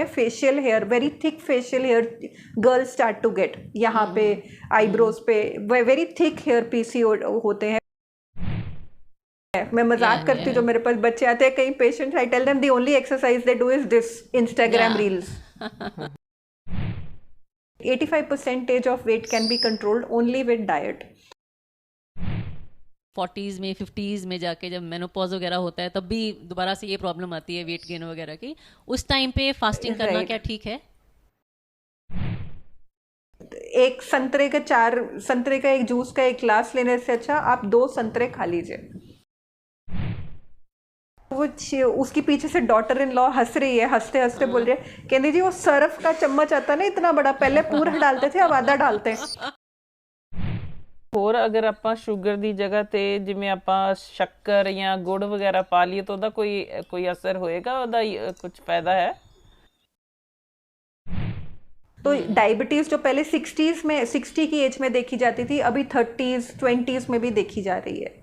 Facial hair, very thick facial hair girls start to get, यहाँ पे eyebrows पे very thick hair PCOD होते हैं। मैं मजाक करती हूँ, जो मेरे पास बच्चे आते हैं कई patients, I tell them the only exercise they do is this, Instagram reels. 85% of weight can be controlled only with diet. 40s में 50s में जाके जब मेनोपॉज वगैरह होता है तब भी दोबारा से ये प्रॉब्लम आती है वेट गेन वगैरह की, उस टाइम पे फास्टिंग करना क्या ठीक है? एक संतरे का एक जूस का एक ग्लास लेने से अच्छा आप 2 संतरे खा लीजिए। वो उसकी पीछे से डॉटर इन लॉ हंस रही है, हंसते हंसते बोल रही है, कहती जी वो सर्फ का चम्मच आता ना इतना बड़ा, पहले पूरा डालते थे अब आधा डालते हैं। ਹੋਰ ਅਗਰ ਆਪਾਂ ਸ਼ੂਗਰ ਦੀ ਜਗ੍ਹਾ ਤੇ ਜਿਵੇਂ ਆਪਾਂ ਸ਼ੱਕਰ ਜਾਂ ਗੁੜ ਵਗੈਰਾ ਪਾ ਲਈਏ ਤਾਂ ਉਹਦਾ ਕੋਈ ਅਸਰ ਹੋਏਗਾ, ਉਹਦਾ ਕੁਝ ਫਾਇਦਾ ਹੈ? तो डायबिटीज जो पहले 60 की एज में देखी जाती थी, अभी 30s 20s में भी देखी जा रही है।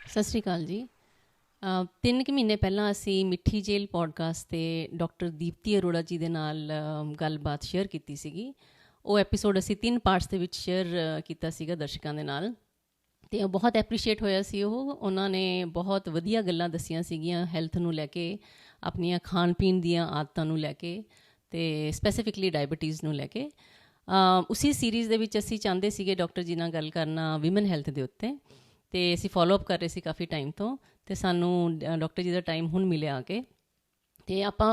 ਸਤਿ ਸ਼੍ਰੀ ਅਕਾਲ ਜੀ। 3 ਕੁ ਮਹੀਨੇ ਪਹਿਲਾਂ ਅਸੀਂ ਮਿੱਠੀ ਜੇਲ ਪੋਡਕਾਸਟ 'ਤੇ ਡਾਕਟਰ ਦੀਪਤੀ ਅਰੋੜਾ ਜੀ ਦੇ ਨਾਲ ਗੱਲਬਾਤ ਸ਼ੇਅਰ ਕੀਤੀ ਸੀਗੀ। ਉਹ ਐਪੀਸੋਡ ਅਸੀਂ 3 ਪਾਰਟਸ ਦੇ ਵਿੱਚ ਸ਼ੇਅਰ ਕੀਤਾ ਸੀਗਾ ਦਰਸ਼ਕਾਂ ਦੇ ਨਾਲ, ਅਤੇ ਉਹ ਬਹੁਤ ਐਪਰੀਸ਼ੀਏਟ ਹੋਇਆ ਸੀ। ਉਹਨਾਂ ਨੇ ਬਹੁਤ ਵਧੀਆ ਗੱਲਾਂ ਦੱਸੀਆਂ ਸੀਗੀਆਂ ਹੈਲਥ ਨੂੰ ਲੈ ਕੇ, ਆਪਣੀਆਂ ਖਾਣ ਪੀਣ ਦੀਆਂ ਆਦਤਾਂ ਨੂੰ ਲੈ ਕੇ, ਅਤੇ ਸਪੈਸੀਫਿਕਲੀ ਡਾਇਬਟੀਜ਼ ਨੂੰ ਲੈ ਕੇ। ਉਸੀ ਸੀਰੀਜ਼ ਦੇ ਵਿੱਚ ਅਸੀਂ ਚਾਹੁੰਦੇ ਸੀਗੇ ਡਾਕਟਰ ਜੀ ਨਾਲ ਗੱਲ ਕਰਨਾ ਵਿਮਨ ਹੈਲਥ ਦੇ ਉੱਤੇ, ਅਤੇ ਅਸੀਂ ਫੋਲੋ ਅਪ ਕਰ ਰਹੇ ਸੀ ਕਾਫੀ ਟਾਈਮ ਤੋਂ, ਅਤੇ ਸਾਨੂੰ ਡਾਕਟਰ ਜੀ ਦਾ ਟਾਈਮ ਹੁਣ ਮਿਲਿਆ ਆ ਕੇ, ਅਤੇ ਆਪਾਂ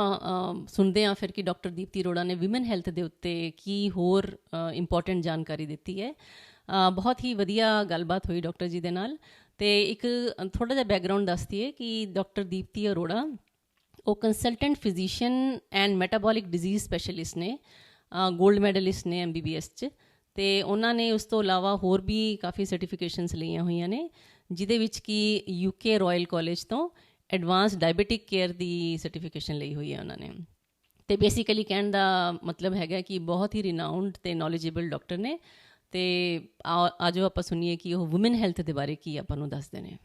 ਸੁਣਦੇ ਹਾਂ ਫਿਰ ਕਿ ਡਾਕਟਰ ਦੀਪਤੀ ਅਰੋੜਾ ਨੇ ਵਿਮਨ ਹੈਲਥ ਦੇ ਉੱਤੇ ਕੀ ਹੋਰ ਇੰਪੋਰਟੈਂਟ ਜਾਣਕਾਰੀ ਦਿੱਤੀ ਹੈ। ਬਹੁਤ ਹੀ ਵਧੀਆ ਗੱਲਬਾਤ ਹੋਈ ਡਾਕਟਰ ਜੀ ਦੇ ਨਾਲ। ਅਤੇ ਇੱਕ ਥੋੜ੍ਹਾ ਜਿਹਾ ਬੈਕਗਰਾਊਂਡ ਦੱਸ ਦਈਏ ਕਿ ਡਾਕਟਰ ਦੀਪਤੀ ਅਰੋੜਾ ਉਹ consultant physician and metabolic disease specialist ਨੇ, ਗੋਲਡ ਮੈਡਲਿਸਟ ਨੇ MBBS 'ਚ, ਅਤੇ ਉਹਨਾਂ ਨੇ ਉਸ ਤੋਂ ਇਲਾਵਾ ਹੋਰ ਵੀ ਕਾਫੀ ਸਰਟੀਫਿਕੇਸ਼ਨਸ ਲਈਆਂ ਹੋਈਆਂ ਨੇ, ਜਿਹਦੇ ਵਿੱਚ ਕਿ UK ਰਾਇਲ ਕਾਲਜ ਤੋਂ ਐਡਵਾਂਸ ਡਾਇਬਟਿਕ ਕੇਅਰ ਦੀ ਸਰਟੀਫਿਕੇਸ਼ਨ ਲਈ ਹੋਈ ਹੈ ਉਹਨਾਂ ਨੇ। ਅਤੇ ਬੇਸਿਕਲੀ ਕਹਿਣ ਦਾ ਮਤਲਬ ਹੈਗਾ ਕਿ ਬਹੁਤ ਹੀ ਰਿਨਾਊਂਡ ਅਤੇ ਨੌਲੇਜੇਬਲ ਡਾਕਟਰ ਨੇ। ਅਤੇ ਆਜੋ ਆਪਾਂ ਸੁਣੀਏ ਕਿ ਉਹ ਵੂਮਨ ਹੈਲਥ ਦੇ ਬਾਰੇ ਕੀ ਆਪਾਂ ਨੂੰ ਦੱਸਦੇ ਨੇ।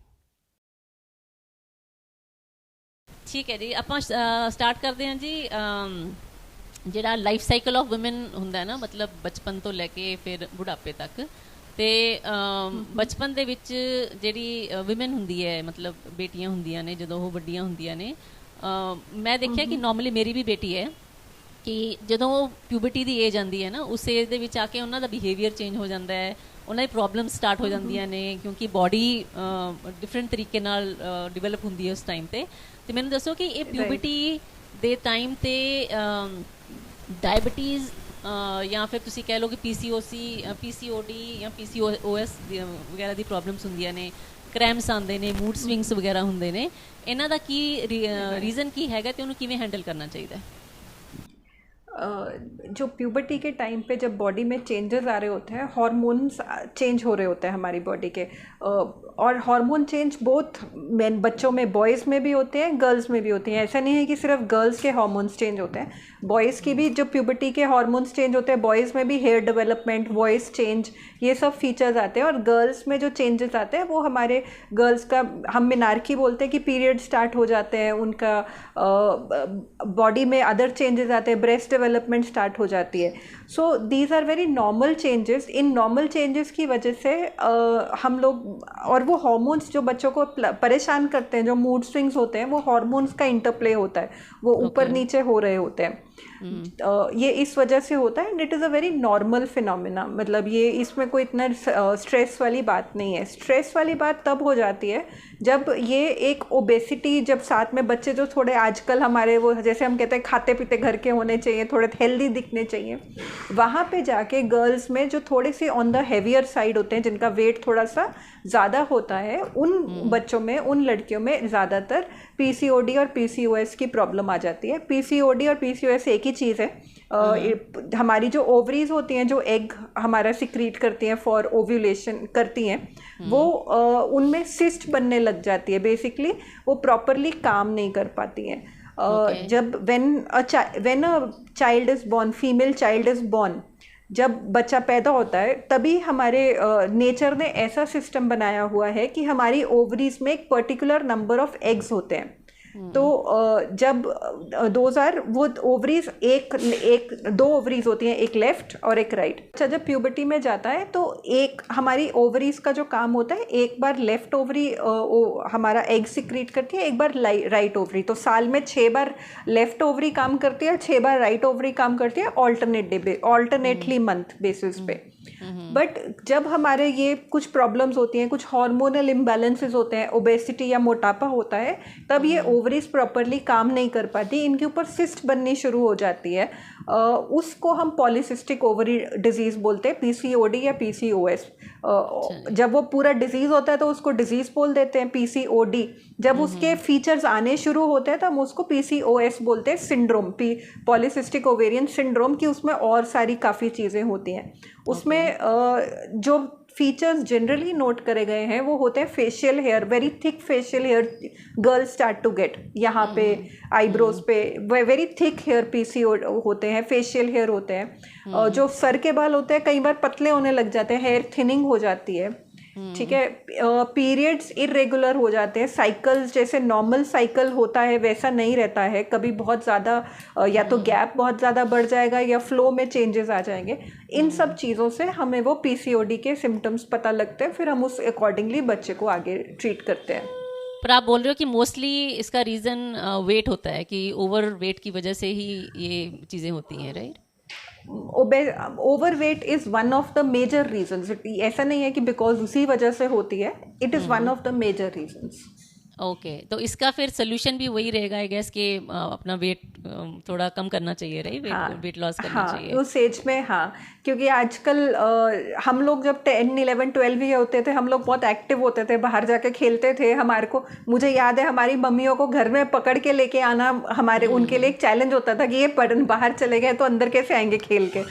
ਠੀਕ ਹੈ ਜੀ, ਆਪਾਂ ਸਟਾਰਟ ਕਰਦੇ ਹਾਂ ਜੀ। ਜਿਹੜਾ ਲਾਈਫ ਸਾਈਕਲ ਆਫ ਵੂਮਨ ਹੁੰਦਾ ਨਾ, ਮਤਲਬ ਬਚਪਨ ਤੋਂ ਲੈ ਕੇ ਫਿਰ ਬੁਢਾਪੇ ਤੱਕ, ਅਤੇ ਬਚਪਨ ਦੇ ਵਿੱਚ ਜਿਹੜੀ ਵੂਮਨ ਹੁੰਦੀ ਹੈ, ਮਤਲਬ ਬੇਟੀਆਂ ਹੁੰਦੀਆਂ ਨੇ, ਜਦੋਂ ਉਹ ਵੱਡੀਆਂ ਹੁੰਦੀਆਂ ਨੇ, ਮੈਂ ਦੇਖਿਆ ਕਿ ਨੋਰਮਲੀ ਮੇਰੀ ਵੀ ਬੇਟੀ ਹੈ ਕਿ ਜਦੋਂ ਉਹ ਪਿਊਬਰਟੀ ਦੀ ਏਜ ਆਉਂਦੀ ਹੈ ਨਾ, ਉਸ ਏਜ ਦੇ ਵਿੱਚ ਆ ਕੇ ਉਹਨਾਂ ਦਾ ਬਿਹੇਵੀਅਰ ਚੇਂਜ ਹੋ ਜਾਂਦਾ ਹੈ, ਉਹਨਾਂ ਦੀ ਪ੍ਰੋਬਲਮ ਸਟਾਰਟ ਹੋ ਜਾਂਦੀਆਂ ਨੇ, ਕਿਉਂਕਿ ਬੋਡੀ ਡਿਫਰੈਂਟ ਤਰੀਕੇ ਨਾਲ ਡਿਵੈਲਪ ਹੁੰਦੀ ਹੈ ਉਸ ਟਾਈਮ 'ਤੇ। ਅਤੇ ਮੈਨੂੰ ਦੱਸੋ ਕਿ ਇਹ ਪਿਊਬਰਟੀ ਦੇ ਟਾਈਮ 'ਤੇ ਡਾਇਬਟੀਜ਼ ਜਾਂ ਫਿਰ ਤੁਸੀਂ ਕਹਿ ਲਓ ਕਿ PCOD ਜਾਂ PCOS ਵਗੈਰਾ ਦੀ ਪ੍ਰੋਬਲਮਸ ਹੁੰਦੀਆਂ ਨੇ, ਕਰੈਂਪਸ ਆਉਂਦੇ ਨੇ, ਮੂਡ ਸਵਿੰਗਸ ਵਗੈਰਾ ਹੁੰਦੇ ਨੇ, ਇਹਨਾਂ ਦਾ ਕੀ ਰੀਜ਼ਨ ਕੀ ਹੈਗਾ ਅਤੇ ਉਹਨੂੰ ਕਿਵੇਂ ਹੈਂਡਲ ਕਰਨਾ ਚਾਹੀਦਾ ਹੈ? जो प्यूबर्टी के टाइम पे जब बॉडी में चेंजेस आ रहे होते हैं, हार्मोन्स चेंज हो रहे होते हैं हमारी बॉडी के, और हार्मोन चेंज बोथ बच्चों में, बॉयज़ में भी होते हैं, गर्ल्स में भी होती हैं। ऐसा नहीं है कि सिर्फ गर्ल्स के हार्मोन्स चेंज होते हैं, बॉयज़ की भी जो प्यूबर्टी के हार्मोन्स चेंज होते हैं, बॉयज़ में भी हेयर डेवलपमेंट, वॉइस चेंज, ये सब फीचर्स आते हैं। और गर्ल्स में जो चेंजेस आते हैं वो हमारे गर्ल्स का, हम मिनार्की बोलते हैं कि पीरियड स्टार्ट हो जाते हैं, उनका बॉडी में अदर चेंजेस आते हैं, ब्रेस्ट डेवलपमेंट स्टार्ट हो जाती है। So these are very normal changes. इन नॉर्मल चेंजेस की वजह से हम लोग, और वो हार्मोन्स जो बच्चों को परेशान करते हैं, जो मूड स्विंग्स होते हैं, वो हार्मोन्स का इंटरप्ले होता है, वो ऊपर नीचे हो रहे होते हैं। ये इस वजह से होता है, and it is a very normal phenomena. मतलब ये इसमें कोई इतना स्ट्रेस वाली बात नहीं है। स्ट्रेस वाली बात तब हो जाती है जब ये एक ओबेसिटी, जब साथ में बच्चे जो थोड़े आजकल हमारे वो जैसे हम कहते हैं खाते पीते घर के होने चाहिए, थोड़े हेल्दी दिखने चाहिए, वहाँ पे जाके गर्ल्स में जो थोड़े से ऑन द हैवियर साइड होते हैं, जिनका वेट थोड़ा सा ज़्यादा होता है, उन बच्चों में, उन लड़कियों में ज़्यादातर PCOD और PCOS की प्रॉब्लम आ जाती है। PCOD और PCOS एक ही चीज़ है। हमारी जो ओवरीज होती हैं, जो एग हमारा सिक्रीट करती हैं फॉर ओव्यूलेशन करती हैं, वो उनमें सिस्ट बनने लग जाती है। बेसिकली वो प्रॉपरली काम नहीं कर पाती हैं। जब when a child is born, female child is born, जब बच्चा पैदा होता है तभी हमारे नेचर ने ऐसा सिस्टम बनाया हुआ है कि हमारी ओवरीज में एक पर्टिकुलर नंबर ऑफ एग्स होते हैं। तो जब वो ओवरीज दो ओवरीज होती हैं, एक लेफ्ट और एक राइट। अच्छा, जब प्यूबर्टी में जाता है तो एक हमारी ओवरीज का जो काम होता है, एक बार लेफ्ट ओवरी हमारा एग सिक्रीट करती है, एक बार राइट ओवरी। तो साल में 6 बार लेफ्ट ओवरी काम करती है, 6 बार राइट ओवरी काम करती है, ऑल्टरनेटली मंथ बेसिस पे। बट जब हमारे ये कुछ प्रॉब्लम्स होती हैं, कुछ हार्मोनल इम्बैलेंसेस होते हैं, ओबेसिटी या मोटापा होता है, तब ये ओवरीज प्रॉपरली काम नहीं कर पाती, इनके ऊपर सिस्ट बननी शुरू हो जाती है। उसको हम पॉलीसिस्टिक ओवरी डिजीज़ बोलते हैं, PCOD या PCOS। जब वो पूरा डिजीज़ होता है तो उसको डिजीज़ बोल देते हैं, PCOD। जब उसके फीचर्स आने शुरू होते हैं तो हम उसको PCOS बोलते हैं, सिंड्रोम, पॉलीसिस्टिक ओवेरियन सिंड्रोम, की उसमें और सारी काफ़ी चीज़ें होती हैं। उसमें जो फीचर्स जनरली नोट करे गए हैं वो होते हैं facial hair, very thick facial hair girls start to get, यहाँ पे आईब्रोज पे वेरी थिक हेयर PCO होते हैं, फेशियल हेयर होते हैं। जो सर के बाल होते हैं कई बार पतले होने लग जाते हैं, हेयर थिनिंग हो जाती है, ठीक है। पीरियड्स इरेगुलर हो जाते हैं, साइकिल्स जैसे नॉर्मल साइकिल होता है वैसा नहीं रहता है, कभी बहुत ज़्यादा या तो गैप बहुत ज़्यादा बढ़ जाएगा या फ्लो में चेंजेस आ जाएंगे। इन सब चीज़ों से हमें वो PCOD के सिम्टम्स पता लगते हैं, फिर हम उस अकॉर्डिंगली बच्चे को आगे ट्रीट करते हैं। पर आप बोल रहे हो कि मोस्टली इसका रीज़न वेट होता है, कि ओवर वेट की वजह से ही ये चीज़ें होती हैं, right? Overweight is one of the major reasons. ऐसा नहीं है कि बिकॉज उसी वजह से होती है, it is one of the major reasons. Okay, तो इसका फिर सोल्यूशन भी वही रहेगा आई गेस, कि अपना वेट थोड़ा कम करना चाहिए, राइट? वेट लॉस करना चाहिए उस एज में। हाँ, क्योंकि आजकल हम लोग जब 10, 11, 12 ही होते थे, हम लोग बहुत एक्टिव होते थे, बाहर जाके खेलते थे। मुझे याद है हमारी मम्मियों को घर में पकड़ के लेके आना उनके लिए एक चैलेंज होता था कि ये बाहर चले गए तो अंदर कैसे आएंगे खेल के।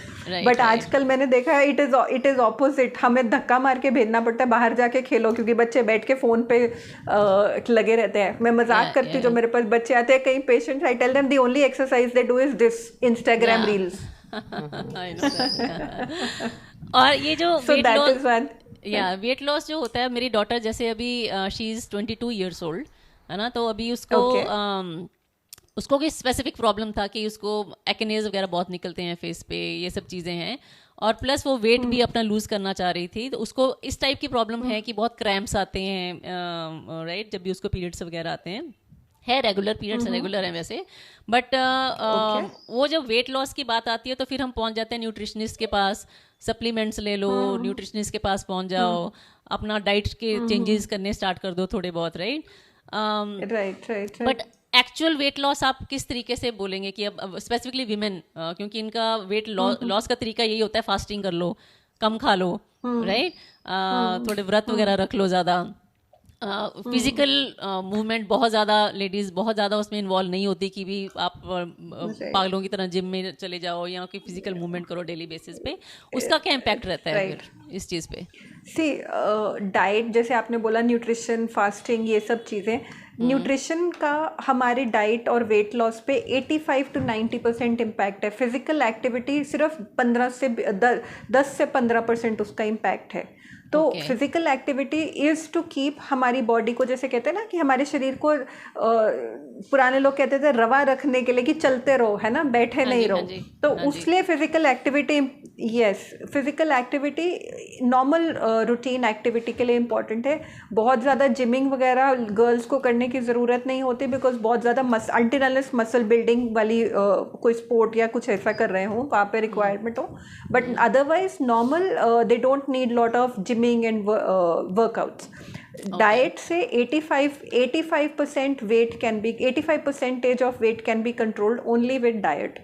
बट आजकल मैंने देखा है इट इज़ ऑपोजिट, हमें धक्का मार के भेजना पड़ता है बाहर जाके खेलो, क्योंकि बच्चे बैठ के फ़ोन पे लगे रहते हैं। मैं मजाक करती हूँ, जो मेरे पास बच्चे आते हैं कई patients, I tell them the only exercise they do is this, Instagram reels. और ये जो वेट लॉस जो होता है, मेरी डॉटर जैसे अभी शी इज 22 years old, है ना, तो अभी उसको कोई स्पेसिफिक प्रॉब्लम था कि उसको एक्नेज वगैरह बहुत निकलते हैं फेस पे, ये सब चीज़ें हैं, और प्लस वो वेट भी अपना लूज़ करना चाह रही थी। तो उसको इस टाइप की प्रॉब्लम है कि बहुत क्रैम्प्स आते हैं, राइट, जब भी उसको पीरियड्स वगैरह आते हैं। है रेगुलर पीरियड्स, रेगुलर हैं वैसे, बट वो जब वेट लॉस की बात आती है तो फिर हम पहुंच जाते हैं न्यूट्रिशनिस्ट के पास, सप्लीमेंट्स ले लो, न्यूट्रिशनिस्ट के पास पहुंच जाओ, अपना डाइट के चेंजेस करने स्टार्ट कर दो थोड़े बहुत, right? Right. But actual weight loss आप किस तरीके से बोलेंगे कि अब स्पेसिफिकली विमेन, क्योंकि इनका वेट लॉस का तरीका यही होता है, फास्टिंग कर लो, कम खा लो, राइट, थोड़े व्रत वगैरह रख लो, ज़्यादा फिजिकल मूवमेंट बहुत ज़्यादा, लेडीज़ बहुत ज़्यादा उसमें इन्वॉल्व नहीं होती कि भी आप पागलों की तरह जिम में चले जाओ या कोई फिजिकल मूवमेंट करो डेली बेसिस पे। उसका क्या इम्पैक्ट रहता है फिर इस चीज़ पे? डाइट, जैसे आपने बोला न्यूट्रिशन, फास्टिंग, ये सब चीज़ें, न्यूट्रिशन का हमारी डाइट और वेट लॉस पे 85 to 90% इम्पैक्ट है। फिजिकल एक्टिविटी सिर्फ 10 से 15% उसका इम्पैक्ट है। तो physical activity is to keep हमारी बॉडी को, जैसे कहते हैं ना कि हमारे शरीर को पुराने लोग कहते थे रवा रखने के लिए कि चलते रहो, है ना, बैठे नहीं रहो। तो उसलिए physical activity, physical activity normal routine activity के लिए इम्पॉर्टेंट है। बहुत ज़्यादा जिमिंग वगैरह गर्ल्स को करने की ज़रूरत नहीं होती, बिकॉज बहुत ज़्यादा अनटिल अनलेस मसल बिल्डिंग वाली कोई स्पोर्ट या कुछ ऐसा कर रहे हो, वहाँ पे रिक्वायरमेंट हो। But otherwise normal they don't need lot of gymming and workouts. Diet से 85% weight can be, 85% of weight can be controlled only with diet.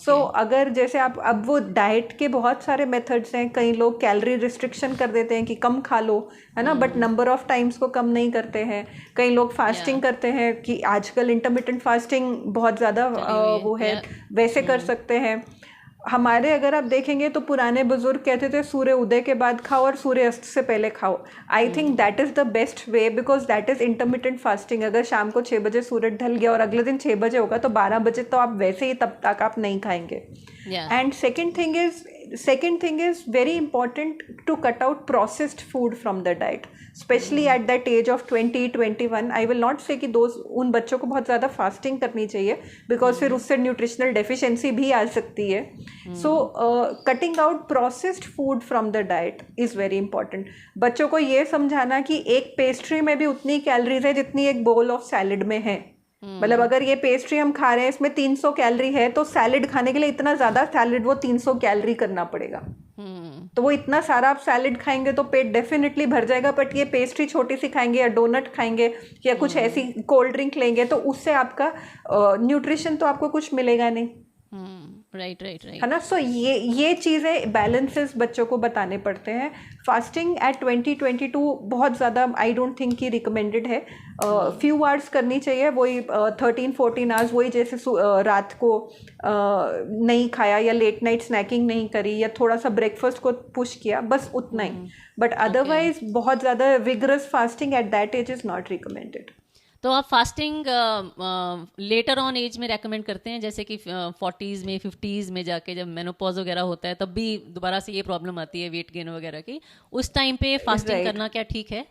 So अगर जैसे आप, अब वो डाइट के बहुत सारे मेथड्स हैं, कई लोग कैलोरी रिस्ट्रिक्शन कर देते हैं कि कम खा लो, है ना, बट नंबर ऑफ टाइम्स को कम नहीं करते हैं। कई लोग फास्टिंग करते हैं, कि आजकल इंटरमिटेंट फास्टिंग बहुत ज़्यादा वो है, वैसे कर सकते हैं। हमारे अगर आप देखेंगे तो पुराने बुजुर्ग कहते थे सूर्य उदय के बाद खाओ और सूर्य अस्त से पहले खाओ। I think that is the best way, because that is intermittent fasting. अगर शाम को 6 बजे सूरज ढल गया और अगले दिन 6 बजे होगा तो 12 बजे तो आप वैसे ही तब तक आप नहीं खाएंगे। And second thing is second thing is very important to cut out processed food from the diet, especially at that age of 20-21. I will not say कि उन बच्चों को बहुत ज़्यादा फास्टिंग करनी चाहिए, बिकॉज फिर उससे न्यूट्रिशनल डेफिशिएंसी भी आ सकती है. सो cutting out processed food from the diet is very important. बच्चों को ये समझाना कि एक पेस्ट्री में भी उतनी कैलोरीज है जितनी एक बोल ऑफ सैलड में है. मतलब अगर ये पेस्ट्री हम खा रहे हैं इसमें 300 कैलोरी है, तो सैलड खाने के लिए इतना ज़्यादा सैलड वो 300 कैलोरी करना पड़ेगा. तो वो इतना सारा आप सैलड खाएंगे तो पेट डेफिनेटली भर जाएगा. बट ये पेस्ट्री छोटी सी खाएंगे या डोनट खाएंगे या कुछ ऐसी कोल्ड ड्रिंक लेंगे तो उससे आपका न्यूट्रिशन तो आपको कुछ मिलेगा नहीं. राइट है ना. सो ये चीज़ें बैलेंसेस बच्चों को बताने पड़ते हैं. फास्टिंग एट 20-22 बहुत ज़्यादा आई डोंट थिंक कि रिकमेंडेड है. फ्यू आवर्स करनी चाहिए, वही 13-14 आवर्स, वही जैसे रात को नहीं खाया या लेट नाइट स्नैकिंग नहीं करी या थोड़ा सा ब्रेकफास्ट को पुश किया, बस उतना ही. बट अदरवाइज बहुत ज़्यादा vigorous fasting at that age is not recommended. तो आप फास्टिंग लेटर ऑन एज में रेकमेंड करते हैं, जैसे कि 40s में 50s में जाके जब मेनोपॉज वगैरह होता है तब भी दोबारा से ये प्रॉब्लम आती है वेट गेन वगैरह की, उस टाइम पे फास्टिंग करना क्या ठीक है?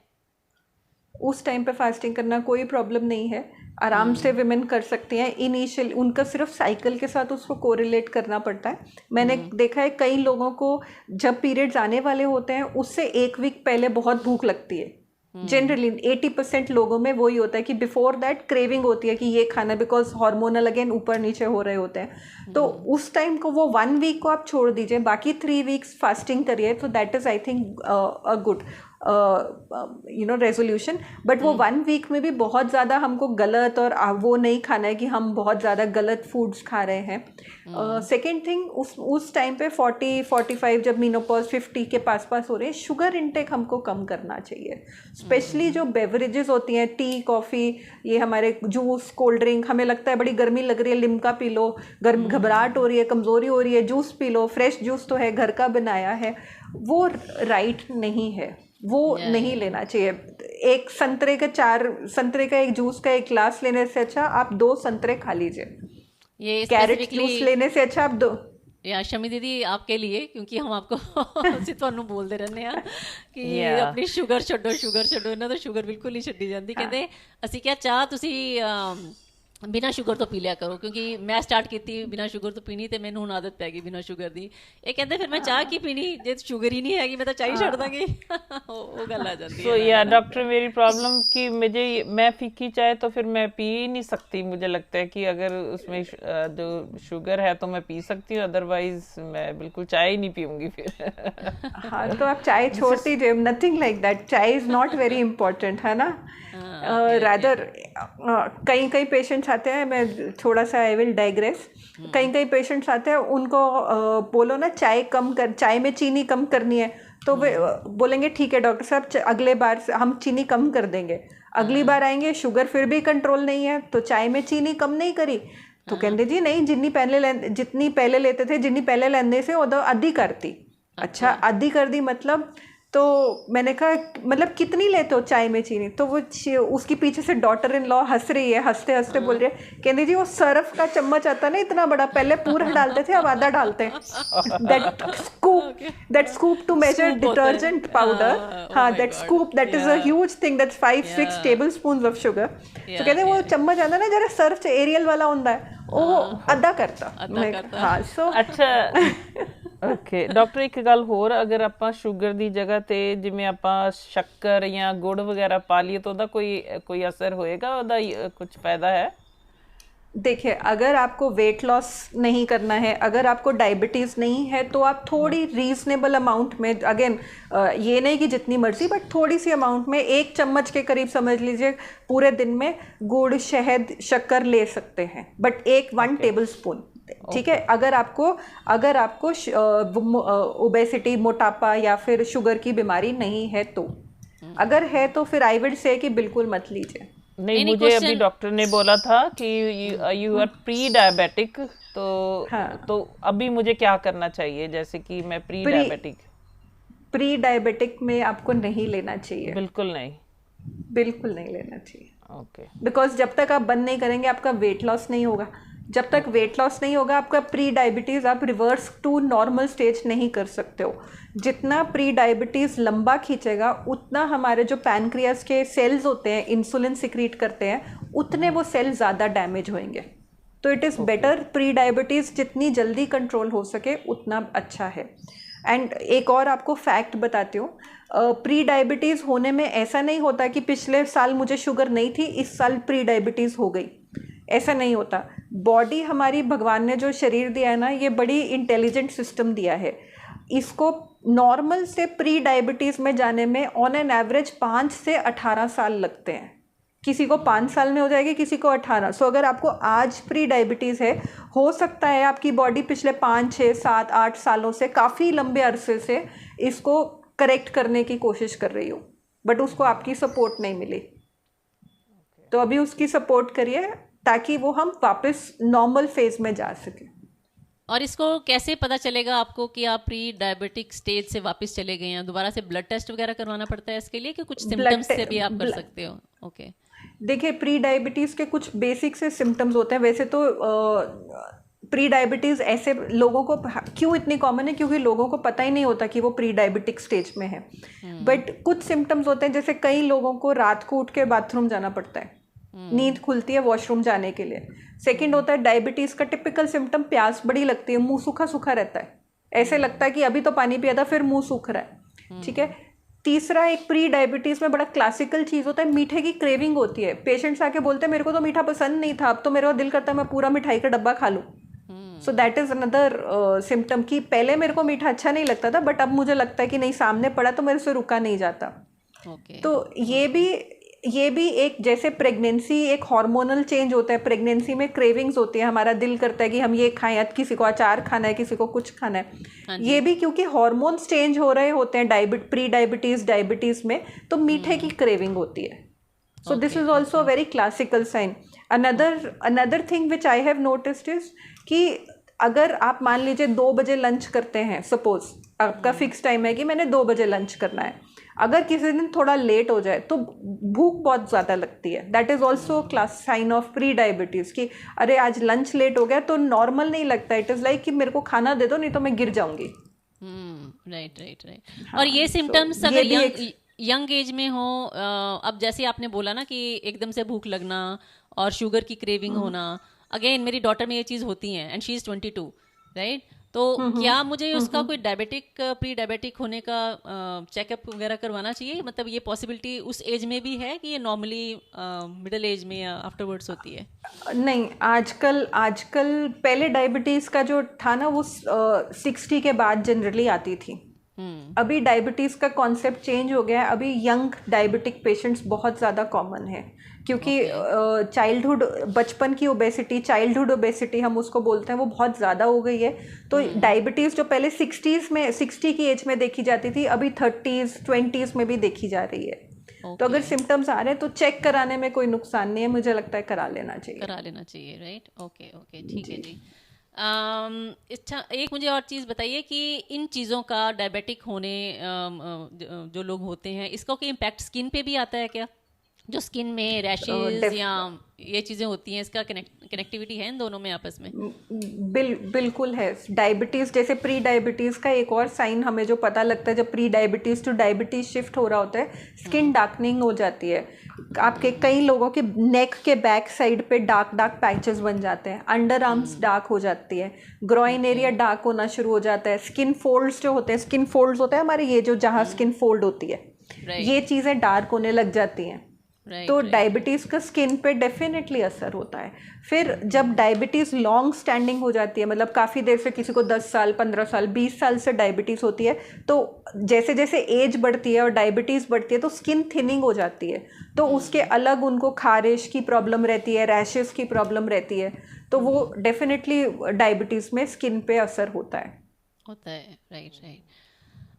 उस टाइम पे फास्टिंग करना कोई प्रॉब्लम नहीं है, आराम से विमेन कर सकती हैं. इनिशियल उनका सिर्फ साइकिल के साथ उसको कोरिलेट करना पड़ता है. मैंने देखा है कई लोगों को जब पीरियड्स आने वाले होते हैं उससे एक वीक पहले बहुत भूख लगती है. जनरली 80% लोगों में वही होता है कि बिफोर दैट क्रेविंग होती है कि ये खाना, बिकॉज हार्मोनल अगेन ऊपर नीचे हो रहे होते हैं. तो उस टाइम को वो 1 वीक को आप छोड़ दीजिए, बाकी 3 वीक्स फास्टिंग करिए. तो that is I think a good resolution. But वो 1 वीक में भी बहुत ज़्यादा हमको गलत और वो नहीं खाना है कि हम बहुत ज़्यादा गलत फूड्स खा रहे हैं. सेकेंड थिंग, उस टाइम पे 40-45 जब मीनोपॉज 50 के पास हो रहे हैं, शुगर इंटेक हमको कम करना चाहिए. स्पेशली जो बेवरेजेस होती हैं, टी, कॉफ़ी, ये हमारे जूस, कोल्ड ड्रिंक, हमें लगता है बड़ी गर्मी लग रही है, लिम्का पी लो, घबराहट हो रही है, कमज़ोरी हो रही है, juice P low. Fresh juice तो है, घर का बनाया है, वो राइट नहीं है, वो नहीं लेना चाहिए. एक संतरे का एक जूस का एक ग्लास लेने से अच्छा आप 2 संतरे खा लीजिए. ये कैरेट जूस लेने से अच्छा आप 2. या शमी दीदी आपके लिए, क्योंकि हम आपको ਅਸੀਂ ਤੁਹਾਨੂੰ ਬੋਲਦੇ ਰਹਿੰਦੇ ਆ ਕਿ ਆਪਣੀ ਸ਼ੂਗਰ ਛੱਡੋ ਇਹਨਾਂ ਦਾ ਸ਼ੂਗਰ ਬਿਲਕੁਲ ਨਹੀਂ ਛੱਡੀ ਜਾਂਦੀ. ਕਹਿੰਦੇ ਅਸੀਂ ਕਿਹਾ ਚਾਹ ਤੁਸੀਂ ਬਿਨਾਂ ਸ਼ੂਗਰ ਤੋਂ ਪੀ ਲਿਆ ਕਰੋ, ਕਿਉਂਕਿ ਮੈਂ ਸਟਾਰਟ ਕੀਤੀ ਬਿਨਾਂ ਸ਼ੂਗਰ ਤੋਂ ਪੀਣੀ ਤੇ ਮੈਨੂੰ ਹੁਣ ਆਦਤ ਪੈ ਗਈ ਬਿਨਾਂ ਸ਼ੂਗਰ ਦੀ. ਇਹ ਕਹਿੰਦੇ ਫਿਰ ਮੈਂ ਚਾਹ ਕੀ ਪੀਣੀ ਜੇ ਸ਼ੂਗਰ ਹੀ ਨਹੀਂ ਹੈਗੀ, ਮੈਂ ਤਾਂ ਚਾਹ ਹੀ ਛੱਡ ਦਾਂਗੀ. ਉਹ ਗੱਲ ਆ ਜਾਂਦੀ है. तो या डॉक्टर, मेरी प्रॉब्लम कि मैं फीकी चाय तो फिर मैं पी ही नहीं सकती. मुझे लगता है कि अगर उसमें जो शुगर है तो मैं पी सकती हूँ, अदरवाइज मैं बिल्कुल चाय ही नहीं पीऊंगी फिर. हाँ, तो आप चाय छोड़ दीजिए. Nothing like that. चाय इज़ नॉट वेरी इंपॉर्टेंट, है ना. रादर कई पेशेंट्स आते हैं, मैं थोड़ा सा आई विल डाइग्रेस. कई पेशेंट्स आते हैं, उनको बोलो ना चाय में चीनी कम करनी है, तो वे बोलेंगे ठीक है डॉक्टर साहब, अगले बार से हम चीनी कम कर देंगे. अगली बार आएंगे, शुगर फिर भी कंट्रोल नहीं है, तो चाय में चीनी कम नहीं करी, तो कहते जी नहीं, जितनी पहले लेते थे, जितनी पहले लेने से उधर आधी करती. अच्छा, आधी कर दी मतलब. तो मैंने कहा मतलब कितनी लेते हो चाय में चीनी? तो वो उसकी पीछे से डॉटर इन लॉ हंस रही है, हंसते हंसते बोल रही है, कहती जी वो सर्फ का चम्मच आता है ना इतना बड़ा, पहले पूरा डालते थे, अब आधा डालते हैं. That scoop to measure detergent powder. हाँ, that scoop, that is a huge thing, that's 5-6 tablespoon of sugar. तो कहते वो चम्मच आता है ना जरा सर्फ एरियल वाला होता है, वो अद्धा करता. हाँ, सो अच्छा. ਓਕੇ ਡਾਕਟਰ, ਇੱਕ ਗੱਲ ਹੋਰ, ਅਗਰ ਆਪਾਂ ਸ਼ੂਗਰ ਦੀ ਜਗ੍ਹਾ ਤੇ ਜਿਵੇਂ ਆਪਾਂ ਸ਼ੱਕਰ ਜਾਂ ਗੁੜ ਵਗੈਰਾ ਪਾ ਲਈਏ ਤਾਂ ਉਹਦਾ ਕੋਈ ਅਸਰ ਹੋਏਗਾ, ਉਹਦਾ ਕੁਝ ਫਾਇਦਾ है? देखिए, अगर आपको वेट लॉस नहीं करना है, अगर आपको डायबिटीज़ नहीं है, तो आप थोड़ी रीजनेबल अमाउंट में, अगेन ये नहीं कि जितनी मर्जी, बट थोड़ी सी अमाउंट में 1 चम्मच के करीब समझ लीजिए पूरे दिन में गुड़, शहद, शक्कर ले सकते हैं, बट 1 टेबल स्पून. ठीक है. अगर आपको ओबेसिटी, मोटापा या फिर शुगर की बीमारी नहीं है तो. अगर है तो फिर आई वुड से कि बिल्कुल मत लीजिए. नहीं, मुझे अभी डॉक्टर ने बोला था कि यू आर प्री डायबिटिक, तो अभी मुझे क्या करना चाहिए, जैसे कि मैं प्री डायबिटिक में आपको नहीं लेना चाहिए. बिल्कुल नहीं लेना चाहिए. ओके। बिकॉज जब तक आप बंद नहीं करेंगे आपका वेट लॉस नहीं होगा, जब तक वेट लॉस नहीं होगा आपका प्री डायबिटीज़ आप रिवर्स टू नॉर्मल स्टेज नहीं कर सकते हो। जितना प्री डायबिटीज़ लंबा खींचेगा उतना हमारे जो पैनक्रियास के सेल्स होते हैं इंसुलिन सिक्रीट करते हैं, उतने वो सेल ज़्यादा डैमेज होंगे। तो it is better pre diabetes जितनी जल्दी कंट्रोल हो सके उतना अच्छा है। एंड एक और आपको फैक्ट बताती हूँ, प्री डायबिटीज़ होने में ऐसा नहीं होता कि पिछले साल मुझे शुगर नहीं थी इस साल प्री डायबिटीज़ हो गई, ऐसा नहीं होता। बॉडी हमारी, भगवान ने जो शरीर दिया है ना, ये बड़ी इंटेलिजेंट सिस्टम दिया है। इसको नॉर्मल से प्री डायबिटीज़ में जाने में ऑन एन एवरेज 5 से 18 साल लगते हैं। किसी को 5 साल में हो जाएगी, किसी को 18। सो अगर आपको आज प्री डायबिटीज़ है, हो सकता है आपकी बॉडी पिछले 5, 6, 7, 8 सालों से, काफ़ी लंबे अरसे से इसको करेक्ट करने की कोशिश कर रही हो, बट उसको आपकी सपोर्ट नहीं मिली। तो अभी उसकी सपोर्ट करिए ताकि वो हम वापस नॉर्मल फेज में जा सके। और इसको कैसे पता चलेगा आपको कि आप प्री डायबिटिक स्टेज से वापस चले गए हैं? दोबारा से ब्लड टेस्ट वगैरह करवाना पड़ता है इसके लिए कि कुछ सिम्टम्स से भी आप कर सकते हो? ओके। देखिए, प्री डायबिटीज़ के कुछ बेसिक से सिम्टम्स होते हैं। वैसे तो प्री डायबिटीज़ ऐसे लोगों को क्यों इतनी कॉमन है, क्योंकि लोगों को पता ही नहीं होता कि वो प्री डायबिटिक स्टेज में है। बट कुछ सिम्टम्स होते हैं, जैसे कई लोगों को रात को उठ के बाथरूम जाना पड़ता है, नींद खुलती है वॉशरूम जाने के लिए। सेकंड होता है डायबिटीज़ का टिपिकल सिम्टम, प्यास बड़ी लगती है, मुंह सूखा सूखा रहता है, ऐसे लगता है कि अभी तो पानी पिया था फिर मुंह सूख रहा है। ठीक है। तीसरा, एक प्री डायबिटीज़ में बड़ा क्लासिकल चीज़ होता है, मीठे की क्रेविंग होती है। पेशेंट्स आके बोलते हैं मेरे को तो मीठा पसंद नहीं था, अब तो मेरा दिल करता है मैं पूरा मिठाई का डब्बा खा लूँ। So that is another symptom कि पहले मेरे को मीठा अच्छा नहीं लगता था, बट अब मुझे लगता है कि नहीं, सामने पड़ा तो मेरे से रुका नहीं जाता। तो ये भी एक, जैसे प्रेगनेंसी एक हार्मोनल चेंज होता है, प्रेगनेंसी में क्रेविंग्स होती है, हमारा दिल करता है कि हम ये खाएं, या किसी को अचार खाना है, किसी को कुछ खाना है। ये भी क्योंकि हार्मोन्स चेंज हो रहे होते हैं प्री डायबिटीज़ में, तो मीठे की क्रेविंग होती है। So this is also a very classical sign. Another thing which I have noticed is कि अगर आप मान लीजिए 2 बजे लंच करते हैं, सपोज आपका फिक्स टाइम है कि मैंने 2 बजे लंच करना है, अगर किसी दिन थोड़ा लेट हो जाए तो भूख बहुत ज़्यादा लगती है। That is also class sign of pre diabetes कि अरे आज लंच लेट हो गया, तो नॉर्मल नहीं लगता, इट इज़ लाइक कि मेरे को खाना दे दो नहीं तो मैं गिर जाऊंगी। राइट। और ये सिम्टम्स अगर यंग एज में हो, अब जैसे आपने बोला ना कि एकदम से भूख लगना और शुगर की क्रेविंग होना, अगेन मेरी डॉटर में ये चीज़ होती है एंड शी इज़ 22, राइट? तो क्या मुझे उसका कोई प्री डायबिटिक होने का चेकअप वगैरह करवाना चाहिए? मतलब ये पॉसिबिलिटी उस एज में भी है कि ये नॉर्मली मिडिल एज में या आफ्टरवर्ड्स होती है? नहीं, आजकल पहले डायबिटीज़ का जो था ना वो 60 के बाद जनरली आती थी। अभी डायबिटीज़ का कॉन्सेप्ट चेंज हो गया है। अभी यंग डायबिटिक पेशेंट्स बहुत ज़्यादा कॉमन है, क्योंकि चाइल्डहुड, बचपन की ओबेसिटी, चाइल्डहुड ओबेसिटी हम उसको बोलते हैं, वो बहुत ज़्यादा हो गई है। तो डायबिटीज़ जो पहले 60 की एज में देखी जाती थी, अभी 30s 20s में भी देखी जा रही है। तो अगर सिम्टम्स आ रहे हैं तो चेक कराने में कोई नुकसान नहीं है, मुझे लगता है करा लेना चाहिए। राइट। ओके, ठीक है जी। अच्छा, एक मुझे और चीज़ बताइए कि इन चीज़ों का, डायबिटिक होने जो लोग होते हैं, इसका कोई इम्पैक्ट स्किन पे भी आता है क्या? जो स्किन में रैशेज या ये चीज़ें होती हैं, इसका कनेक्टिविटी है इन दोनों में आपस में? बिल्कुल है। डायबिटीज़, जैसे प्री डायबिटीज़ का एक और साइन हमें जो पता लगता है, जब pre diabetes two diabetes shift हो रहा होता है, स्किन डार्कनिंग हो जाती है। आपके कई लोगों के नेक के बैक साइड पे डार्क पैचेस बन जाते हैं, अंडर आर्म्स डार्क हो जाती है, ग्रॉइन एरिया डार्क होना शुरू हो जाता है, स्किन फोल्ड्स जो होते हैं, स्किन फोल्ड्स होते हैं हमारे, ये जो जहाँ स्किन फोल्ड होती है, ये चीज़ें डार्क होने लग जाती हैं। तो डायबिटीज़ का स्किन पे डेफिनेटली असर होता है। फिर जब डायबिटीज़ लॉन्ग स्टैंडिंग हो जाती है, मतलब काफ़ी देर से, किसी को 10 साल 15 साल 20 साल से डायबिटीज़ होती है, तो जैसे जैसे एज बढ़ती है और डायबिटीज़ बढ़ती है तो स्किन थिनिंग हो जाती है, तो उसके अलग उनको खारिश की प्रॉब्लम रहती है, रैशेस की प्रॉब्लम रहती है, तो वो डेफिनेटली डायबिटीज़ में स्किन पे असर होता है। राइट।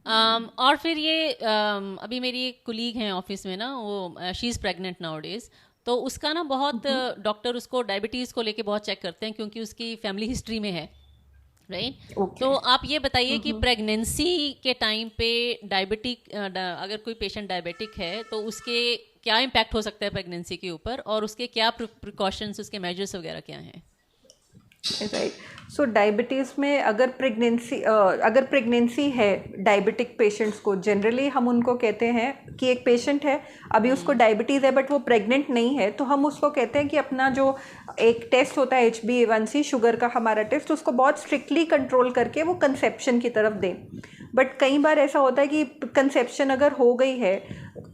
और फिर ये अभी मेरी एक कुलीग हैं ऑफिस में ना, वो she is pregnant now days, तो उसका ना बहुत डॉक्टर उसको डायबिटीज़ को लेके बहुत चेक करते हैं, क्योंकि उसकी फैमिली हिस्ट्री में है, राइट। Okay. तो आप ये बताइए कि प्रेगनेंसी के टाइम पे डायबिटिक अगर कोई पेशेंट डायबिटिक है तो उसके क्या इम्पैक्ट हो सकता है प्रेगनेंसी के ऊपर, और उसके क्या प्रिकॉशंस, उसके मेजर्स वगैरह क्या हैं? राइट। सो डायबिटीज़ में अगर प्रेगनेंसी है डायबिटिक पेशेंट्स को, जनरली हम उनको कहते हैं कि एक पेशेंट है अभी उसको डायबिटीज़ है बट वो प्रेग्नेंट नहीं है, तो हम उसको कहते हैं कि अपना जो एक टेस्ट होता है HbA1c शुगर का हमारा टेस्ट, उसको बहुत स्ट्रिक्टली कंट्रोल करके वो कंसेप्शन की तरफ दें। बट कई बार ऐसा होता है कि कंसेप्शन अगर हो गई है,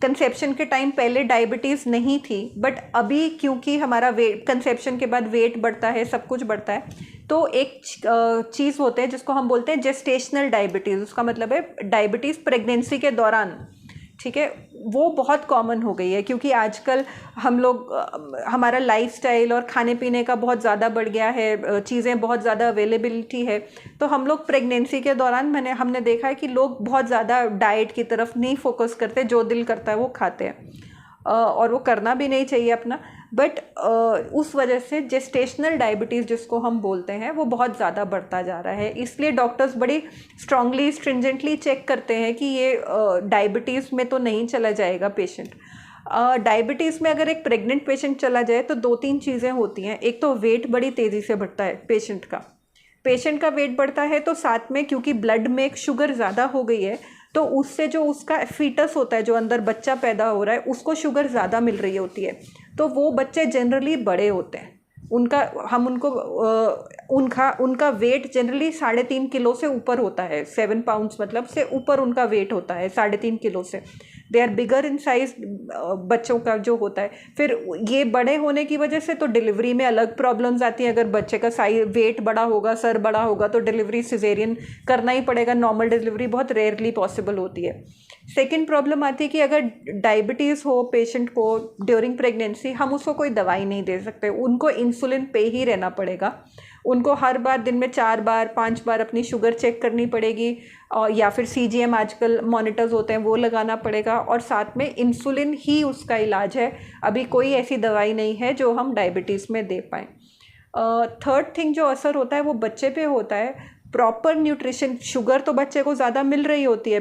कंसेप्शन के टाइम पहले डायबिटीज़ नहीं थी बट अभी क्योंकि हमारा वेट, कंसेप्शन के बाद वेट बढ़ता है, सब कुछ बढ़ता है, तो एक चीज़ होते हैं जिसको हम बोलते हैं जेस्टेशनल डायबिटीज़। उसका मतलब है डायबिटीज़ प्रेगनेंसी के दौरान, ठीक है। वो बहुत कॉमन हो गई है क्योंकि आजकल हम लोग हमारा लाइफस्टाइल और खाने पीने का बहुत ज़्यादा बढ़ गया है, चीज़ें बहुत ज़्यादा अवेलेबिलिटी है, तो हम लोग प्रेगनेंसी के दौरान हमने देखा है कि लोग बहुत ज़्यादा डाइट की तरफ नहीं फोकस करते, जो दिल करता है वो खाते हैं, और वो करना भी नहीं चाहिए अपना। बट उस वजह से जेस्टेशनल डायबिटीज़ जिसको हम बोलते हैं वो बहुत ज़्यादा बढ़ता जा रहा है, इसलिए डॉक्टर्स बड़ी स्ट्रांगली स्ट्रिंजेंटली चेक करते हैं कि ये डायबिटीज़ में तो नहीं चला जाएगा पेशेंट। डायबिटीज़ में अगर एक प्रेग्नेंट पेशेंट चला जाए तो 2-3 चीज़ें होती हैं। एक तो वेट बड़ी तेज़ी से बढ़ता है पेशेंट का वेट बढ़ता है, तो साथ में क्योंकि ब्लड में एक शुगर ज़्यादा हो गई है तो उससे जो उसका फीटस होता है, जो अंदर बच्चा पैदा हो रहा है, उसको शुगर ज़्यादा मिल रही होती है, तो वो बच्चे जनरली बड़े होते हैं। उनका वेट जनरली 3.5 किलो से ऊपर होता है, 7 पाउंड्स मतलब से ऊपर उनका वेट होता है 3.5 किलो से। They are bigger in size बच्चों का जो होता है। फिर ये बड़े होने की वजह से तो डिलीवरी में अलग प्रॉब्लम्स आती हैं। अगर बच्चे का साइज वेट बड़ा होगा, सर बड़ा होगा, तो डिलीवरी सिजेरियन करना ही पड़ेगा, नॉर्मल डिलीवरी बहुत रेयरली पॉसिबल होती है। सेकेंड प्रॉब्लम आती है कि अगर डायबिटीज़ हो पेशेंट को ड्यूरिंग प्रेगनेंसी, हम उसको कोई दवाई नहीं दे सकते, उनको इंसुलिन पे ही रहना पड़ेगा। उनको हर बार दिन में 4 बार 5 बार अपनी शुगर चेक करनी पड़ेगी, और या फिर CGM आजकल मॉनिटर्स होते हैं वो लगाना पड़ेगा, और साथ में इंसुलिन ही उसका इलाज है। अभी कोई ऐसी दवाई नहीं है जो हम डायबिटीज़ में दे पाएँ। थर्ड थिंग जो असर होता है वो बच्चे पे होता है, प्रॉपर न्यूट्रिशन। शुगर तो बच्चे को ज़्यादा मिल रही होती है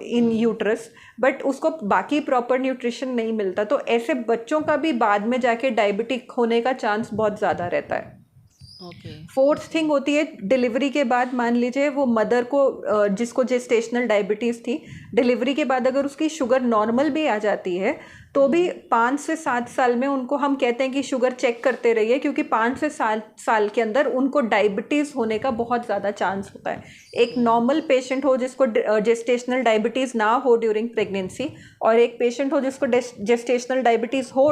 इन यूट्रस, बट उसको बाकी प्रॉपर न्यूट्रिशन नहीं मिलता, तो ऐसे बच्चों का भी बाद में जाके डायबिटिक होने का चांस बहुत ज़्यादा रहता है। फोर्थ थिंग होती है डिलीवरी के बाद, मान लीजिए वो मदर को जिसको जेस्टेशनल डायबिटीज़ थी, डिलीवरी के बाद अगर उसकी शुगर नॉर्मल भी आ जाती है तो भी 5 से 7 साल में उनको हम कहते हैं कि शुगर चेक करते रहिए, क्योंकि 5 से 7 साल के अंदर उनको डायबिटीज़ होने का बहुत ज़्यादा चांस होता है। एक नॉर्मल पेशेंट हो जिसको जेस्टेशनल डायबिटीज़ ना हो ड्यूरिंग प्रेगनेंसी, और एक पेशेंट हो जिसको जेस्टेशनल डायबिटीज़ हो,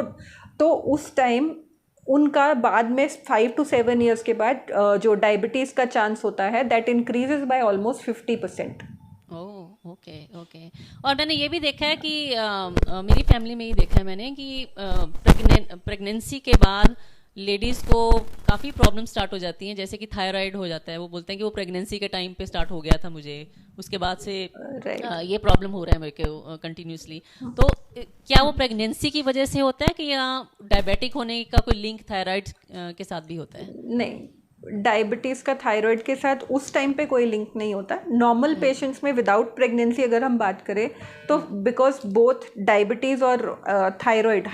तो उस टाइम उनका बाद में 5 to 7 ईयर्स के बाद जो डायबिटीज़ का चांस होता है that increases by almost 50%। Okay. और मैंने ये भी देखा है कि मेरी फैमिली में ही देखा है मैंने कि प्रेगनेंसी के बाद लेडीज़ को काफ़ी प्रॉब्लम स्टार्ट हो जाती हैं, जैसे कि थायराइड हो जाता है। वो बोलते हैं कि वो प्रेगनेंसी के टाइम पे स्टार्ट हो गया था मुझे, उसके बाद से ये प्रॉब्लम हो रहा है मेरे को कंटिन्यूसली। तो क्या वो प्रेगनेंसी की वजह से होता है कि या डायबिटिक होने का कोई लिंक थायराइड के साथ भी होता है? नहीं, डायबिटीज़ का थायराइड के साथ उस टाइम पे कोई लिंक नहीं होता। नॉर्मल पेशेंट्स में विदाउट प्रेगनेंसी अगर हम बात करें तो बिकॉज बोथ डायबिटीज़ और थायराइड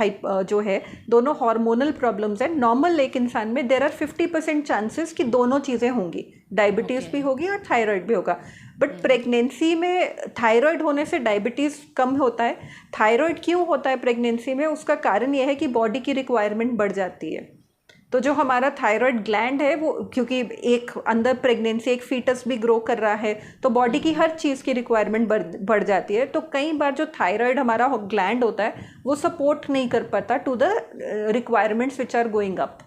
जो है दोनों हार्मोनल प्रॉब्लम्स हैं। नॉर्मल एक इंसान में देयर आर 50% चांसेस कि दोनों चीज़ें होंगी, डायबिटीज़ भी होगी और थायराइड भी होगा। बट प्रेगनेंसी में थायराइड होने से डायबिटीज़ कम होता है। थायराइड क्यों होता है प्रेगनेंसी में? उसका कारण यह है कि बॉडी की रिक्वायरमेंट बढ़ जाती है। तो जो हमारा थायराइड ग्लैंड है वो, क्योंकि एक अंदर प्रेगनेंसी एक फीटस भी ग्रो कर रहा है, तो बॉडी की हर चीज़ की रिक्वायरमेंट बढ़ जाती है। तो कई बार जो थायराइड हमारा ग्लैंड होता है वो सपोर्ट नहीं कर पाता to the requirements which are going up.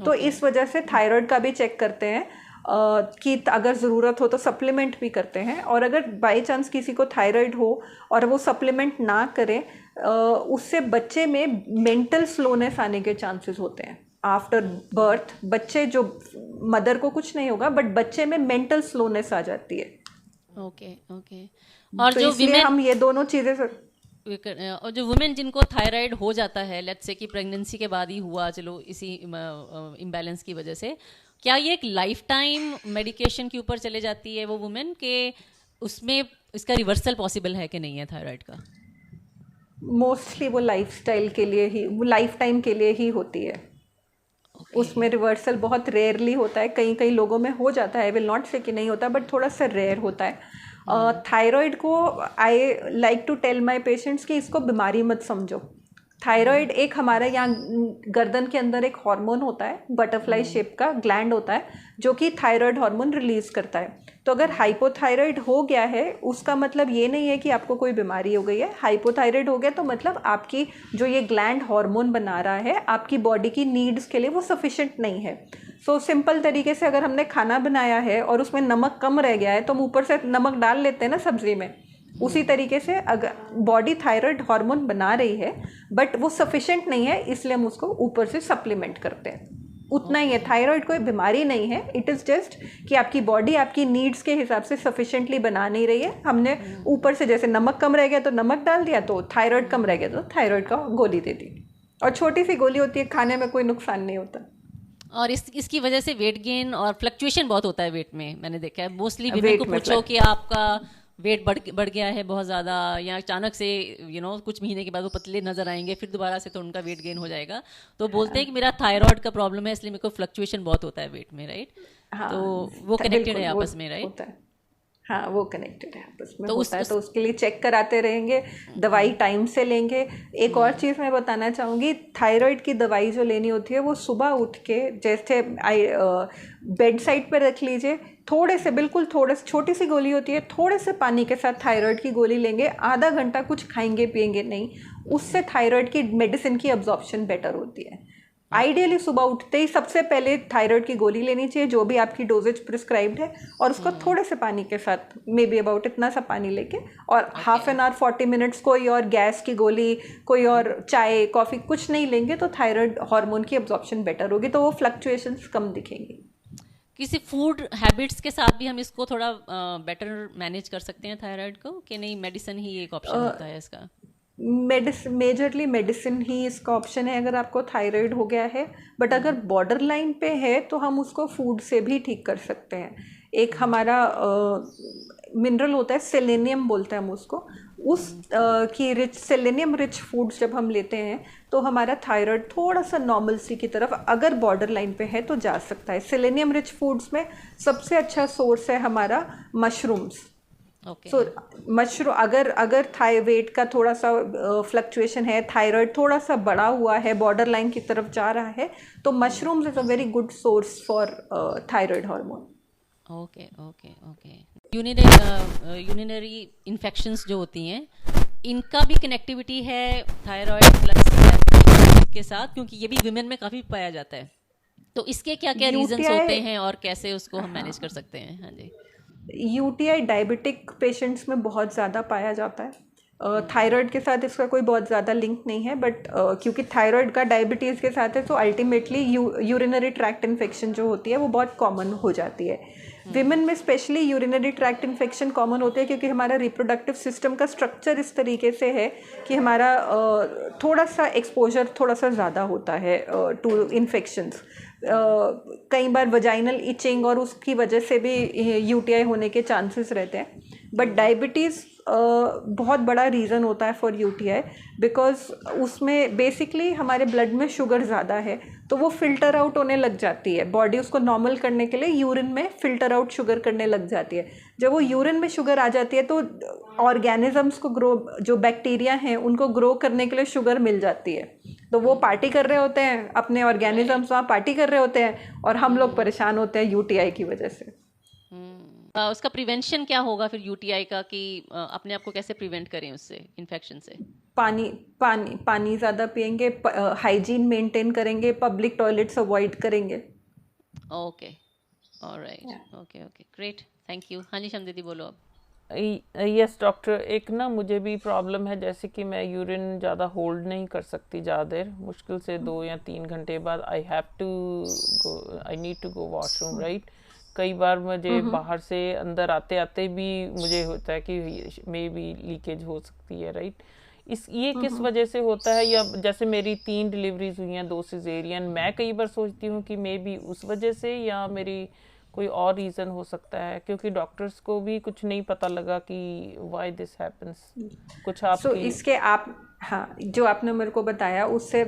तो इस वजह से थायराइड का भी चेक करते हैं कि अगर ज़रूरत हो तो सप्लीमेंट भी करते हैं। और अगर बाई चांस किसी को थायराइड हो और वो सप्लीमेंट ना करें, उससे बच्चे में मेंटल स्लोनेस आने के चांसेस होते हैं। आफ्टर बर्थ बच्चे, जो मदर को कुछ नहीं होगा बट बच्चे में मेंटल स्लोनेस आ जाती है। ओके। और तो जो इसलिए हम ये दोनों चीज़ें और जो वुमेन जिनको थायराइड हो जाता है, लेट्स से कि प्रेगनेंसी के बाद ही हुआ, चलो इसी इम्बैलेंस की वजह से, क्या ये एक लाइफ टाइम मेडिकेशन के ऊपर चले जाती है वो वुमेन के, उसमें इसका रिवर्सल पॉसिबल है कि नहीं है थायराइड का? मोस्टली वो लाइफस्टाइल के लिए ही, वो लाइफ टाइम के लिए ही होती है। उसमें रिवर्सल बहुत रेयरली होता है, कई कई लोगों में हो जाता है, विल नॉट से कि नहीं होता, बट थोड़ा सा रेयर होता है। थायराइड को I like to tell my patients कि इसको बीमारी मत समझो। थायराइड एक हमारे यहाँ गर्दन के अंदर एक हार्मोन होता है, बटरफ्लाई शेप का ग्लैंड होता है जो कि थायराइड हार्मोन रिलीज करता है। तो अगर हाइपोथायराइड हो गया है उसका मतलब ये नहीं है कि आपको कोई बीमारी हो गई है। हाइपोथायराइड हो गया तो मतलब आपकी जो ये ग्लैंड हार्मोन बना रहा है आपकी बॉडी की नीड्स के लिए वो सफिशिएंट नहीं है। सो सिंपल तरीके से अगर हमने खाना बनाया है और उसमें नमक कम रह गया है तो हम ऊपर से नमक डाल लेते हैं ना सब्जी में, उसी तरीके से अगर बॉडी थायराइड हार्मोन बना रही है बट वो सफिशिएंट नहीं है, इसलिए हम उसको ऊपर से सप्लीमेंट करते हैं। उतना ही है, थायराइड कोई बीमारी नहीं है, इट इज़ जस्ट कि आपकी बॉडी आपकी नीड्स के हिसाब से सफिशिएंटली बना नहीं रही है। हमने ऊपर से जैसे नमक कम रह गया तो नमक डाल दिया, तो थायराइड कम रह गया तो थायराइड का गोली दे दी। और छोटी सी गोली होती है, खाने में कोई नुकसान नहीं होता। और इसकी वजह से वेट गेन और फ्लक्चुएशन बहुत होता है वेट में, मैंने देखा है। मोस्टली वीमेन को पूछो कि आपका वेट बढ़ गया है बहुत ज़्यादा, या अचानक से कुछ महीने के बाद वो पतले नजर आएंगे, फिर दोबारा से तो उनका वेट गेन हो जाएगा, तो बोलते हैं कि मेरा थायराइड का प्रॉब्लम है इसलिए मेरे को फ्लक्चुएशन बहुत होता है वेट में, राइट? तो वो कनेक्टेड है आपस में, राइट? हाँ, वो कनेक्टेड है आपस में, तो होता है। तो उसके लिए चेक कराते रहेंगे, दवाई टाइम से लेंगे। एक और चीज़ मैं बताना चाहूँगी, थायराइड की दवाई जो लेनी होती है वो सुबह उठ के जैसे बेड साइड पर रख लीजिए, थोड़े से, बिल्कुल थोड़े से, छोटी सी गोली होती है, थोड़े से पानी के साथ थायराइड की गोली लेंगे, आधा घंटा कुछ खाएंगे पिएंगे नहीं, उससे थायराइड की मेडिसिन की अब्जॉर्प्शन बेटर होती है। आइडियली सुबह उठते ही सबसे पहले थायराइड की गोली लेनी चाहिए जो भी आपकी डोजेज प्रिस्क्राइब्ड है, और उसको थोड़े से पानी के साथ, मे बी अबाउट इतना सा पानी लेके, और हाफ एन आवर 40 मिनट्स कोई और गैस की गोली, कोई और चाय कॉफ़ी कुछ नहीं लेंगे तो थायराइड हार्मोन की अब्जॉर्प्शन बेटर होगी, तो वो फ्लक्चुएशंस कम दिखेंगी। किसी फूड हैबिट्स के साथ भी हम इसको थोड़ा बेटर मैनेज कर सकते हैं थायराइड को, कि नहीं मेडिसिन ही एक ऑप्शन होता है इसका? मेजरली मेडिसिन ही इसका ऑप्शन है अगर आपको थायराइड हो गया है, बट अगर बॉर्डर लाइन पे है तो हम उसको फूड से भी ठीक कर सकते हैं। एक हमारा मिनरल होता है, सेलेनियम बोलते हैं हम उसको, की रिच सेलेनियम रिच फूड्स जब हम लेते हैं तो हमारा थायराइड थोड़ा सा नॉर्मल सी की तरफ अगर बॉर्डर लाइन पे है तो जा सकता है। सेलेनियम रिच फूड्स में सबसे अच्छा सोर्स है हमारा मशरूम्स। सो मशरूम, अगर थाई वेट का थोड़ा सा फ्लक्चुएशन है, थायराइड थोड़ा सा बढ़ा हुआ है, बॉर्डर लाइन की तरफ जा रहा है, तो mushrooms is a very good source for thyroid hormone. Okay okay okay. Urinary infections जो होती हैं, इनका भी कनेक्टिविटी है थायराइड प्लस के साथ, क्योंकि ये भी विमेन में काफ़ी पाया जाता है, तो इसके क्या क्या रीजंस होते हैं और कैसे उसको हम मैनेज कर सकते हैं? हाँ जी। यूटीआई डायबिटिक पेशेंट्स में बहुत ज़्यादा पाया जाता है। थायराइड के साथ इसका कोई बहुत ज़्यादा लिंक नहीं है, बट क्योंकि थायराइड का डायबिटीज़ के साथ है तो अल्टीमेटली यूरिनरी ट्रैक्ट इन्फेक्शन जो होती है वो बहुत कॉमन हो जाती है। विमेन में specially urinary tract infection common होते हैं क्योंकि हमारा रिप्रोडक्टिव सिस्टम का स्ट्रक्चर इस तरीके से है कि हमारा थोड़ा सा एक्सपोजर थोड़ा सा ज़्यादा होता है टू इन्फेक्शंस। कई बार वजाइनल इचिंग और उसकी वजह से भी यूटीआई होने के चांसेस रहते हैं, बट डायबिटीज़ बहुत बड़ा रीज़न होता है फॉर यूटीआई, बिकॉज उसमें बेसिकली हमारे ब्लड में शुगर ज़्यादा है तो वो फिल्टर आउट होने लग जाती है। बॉडी उसको नॉर्मल करने के लिए यूरिन में फिल्टर आउट शुगर करने लग जाती है। जब वो यूरिन में शुगर आ जाती है तो ऑर्गेनिजम्स को ग्रो, जो बैक्टीरिया हैं उनको ग्रो करने के लिए शुगर मिल जाती है, तो वो पार्टी कर रहे होते हैं, अपने ऑर्गेनिजम्स वहाँ पार्टी कर रहे होते हैं और हम लोग परेशान होते हैं यूटीआई की वजह से। उसका प्रिवेंशन क्या होगा फिर यूटीआई का, कि अपने आप को कैसे प्रिवेंट करें उससे, इन्फेक्शन से? पानी ज़्यादा पियेंगे, हाइजीन मेंटेन करेंगे, पब्लिक टॉयलेट्स अवॉइड करेंगे। Okay, alright, okay okay, great, thank you. हाँ जी शम दीदी बोलो अब। यस डॉक्टर, एक ना मुझे भी प्रॉब्लम है, जैसे कि मैं यूरिन ज़्यादा होल्ड नहीं कर सकती ज़्यादा देर, मुश्किल से 2 या 3 घंटे बाद I need to go washroom, right? कई बार मुझे बाहर से अंदर आते आते भी मुझे होता है कि मे बी लीकेज हो सकती है, राइट? ये किस वजह से होता है? या जैसे मेरी 3 डिलीवरीज हुई हैं, 2 सिजेरियन, मैं कई बार सोचती हूँ कि मे बी उस वजह से या मेरी कोई और रीज़न हो सकता है, क्योंकि डॉक्टर्स को भी कुछ नहीं पता लगा कि व्हाई दिस हैपेंस। कुछ आपकी इसके आप, हाँ, जो आपने मेरे को बताया उससे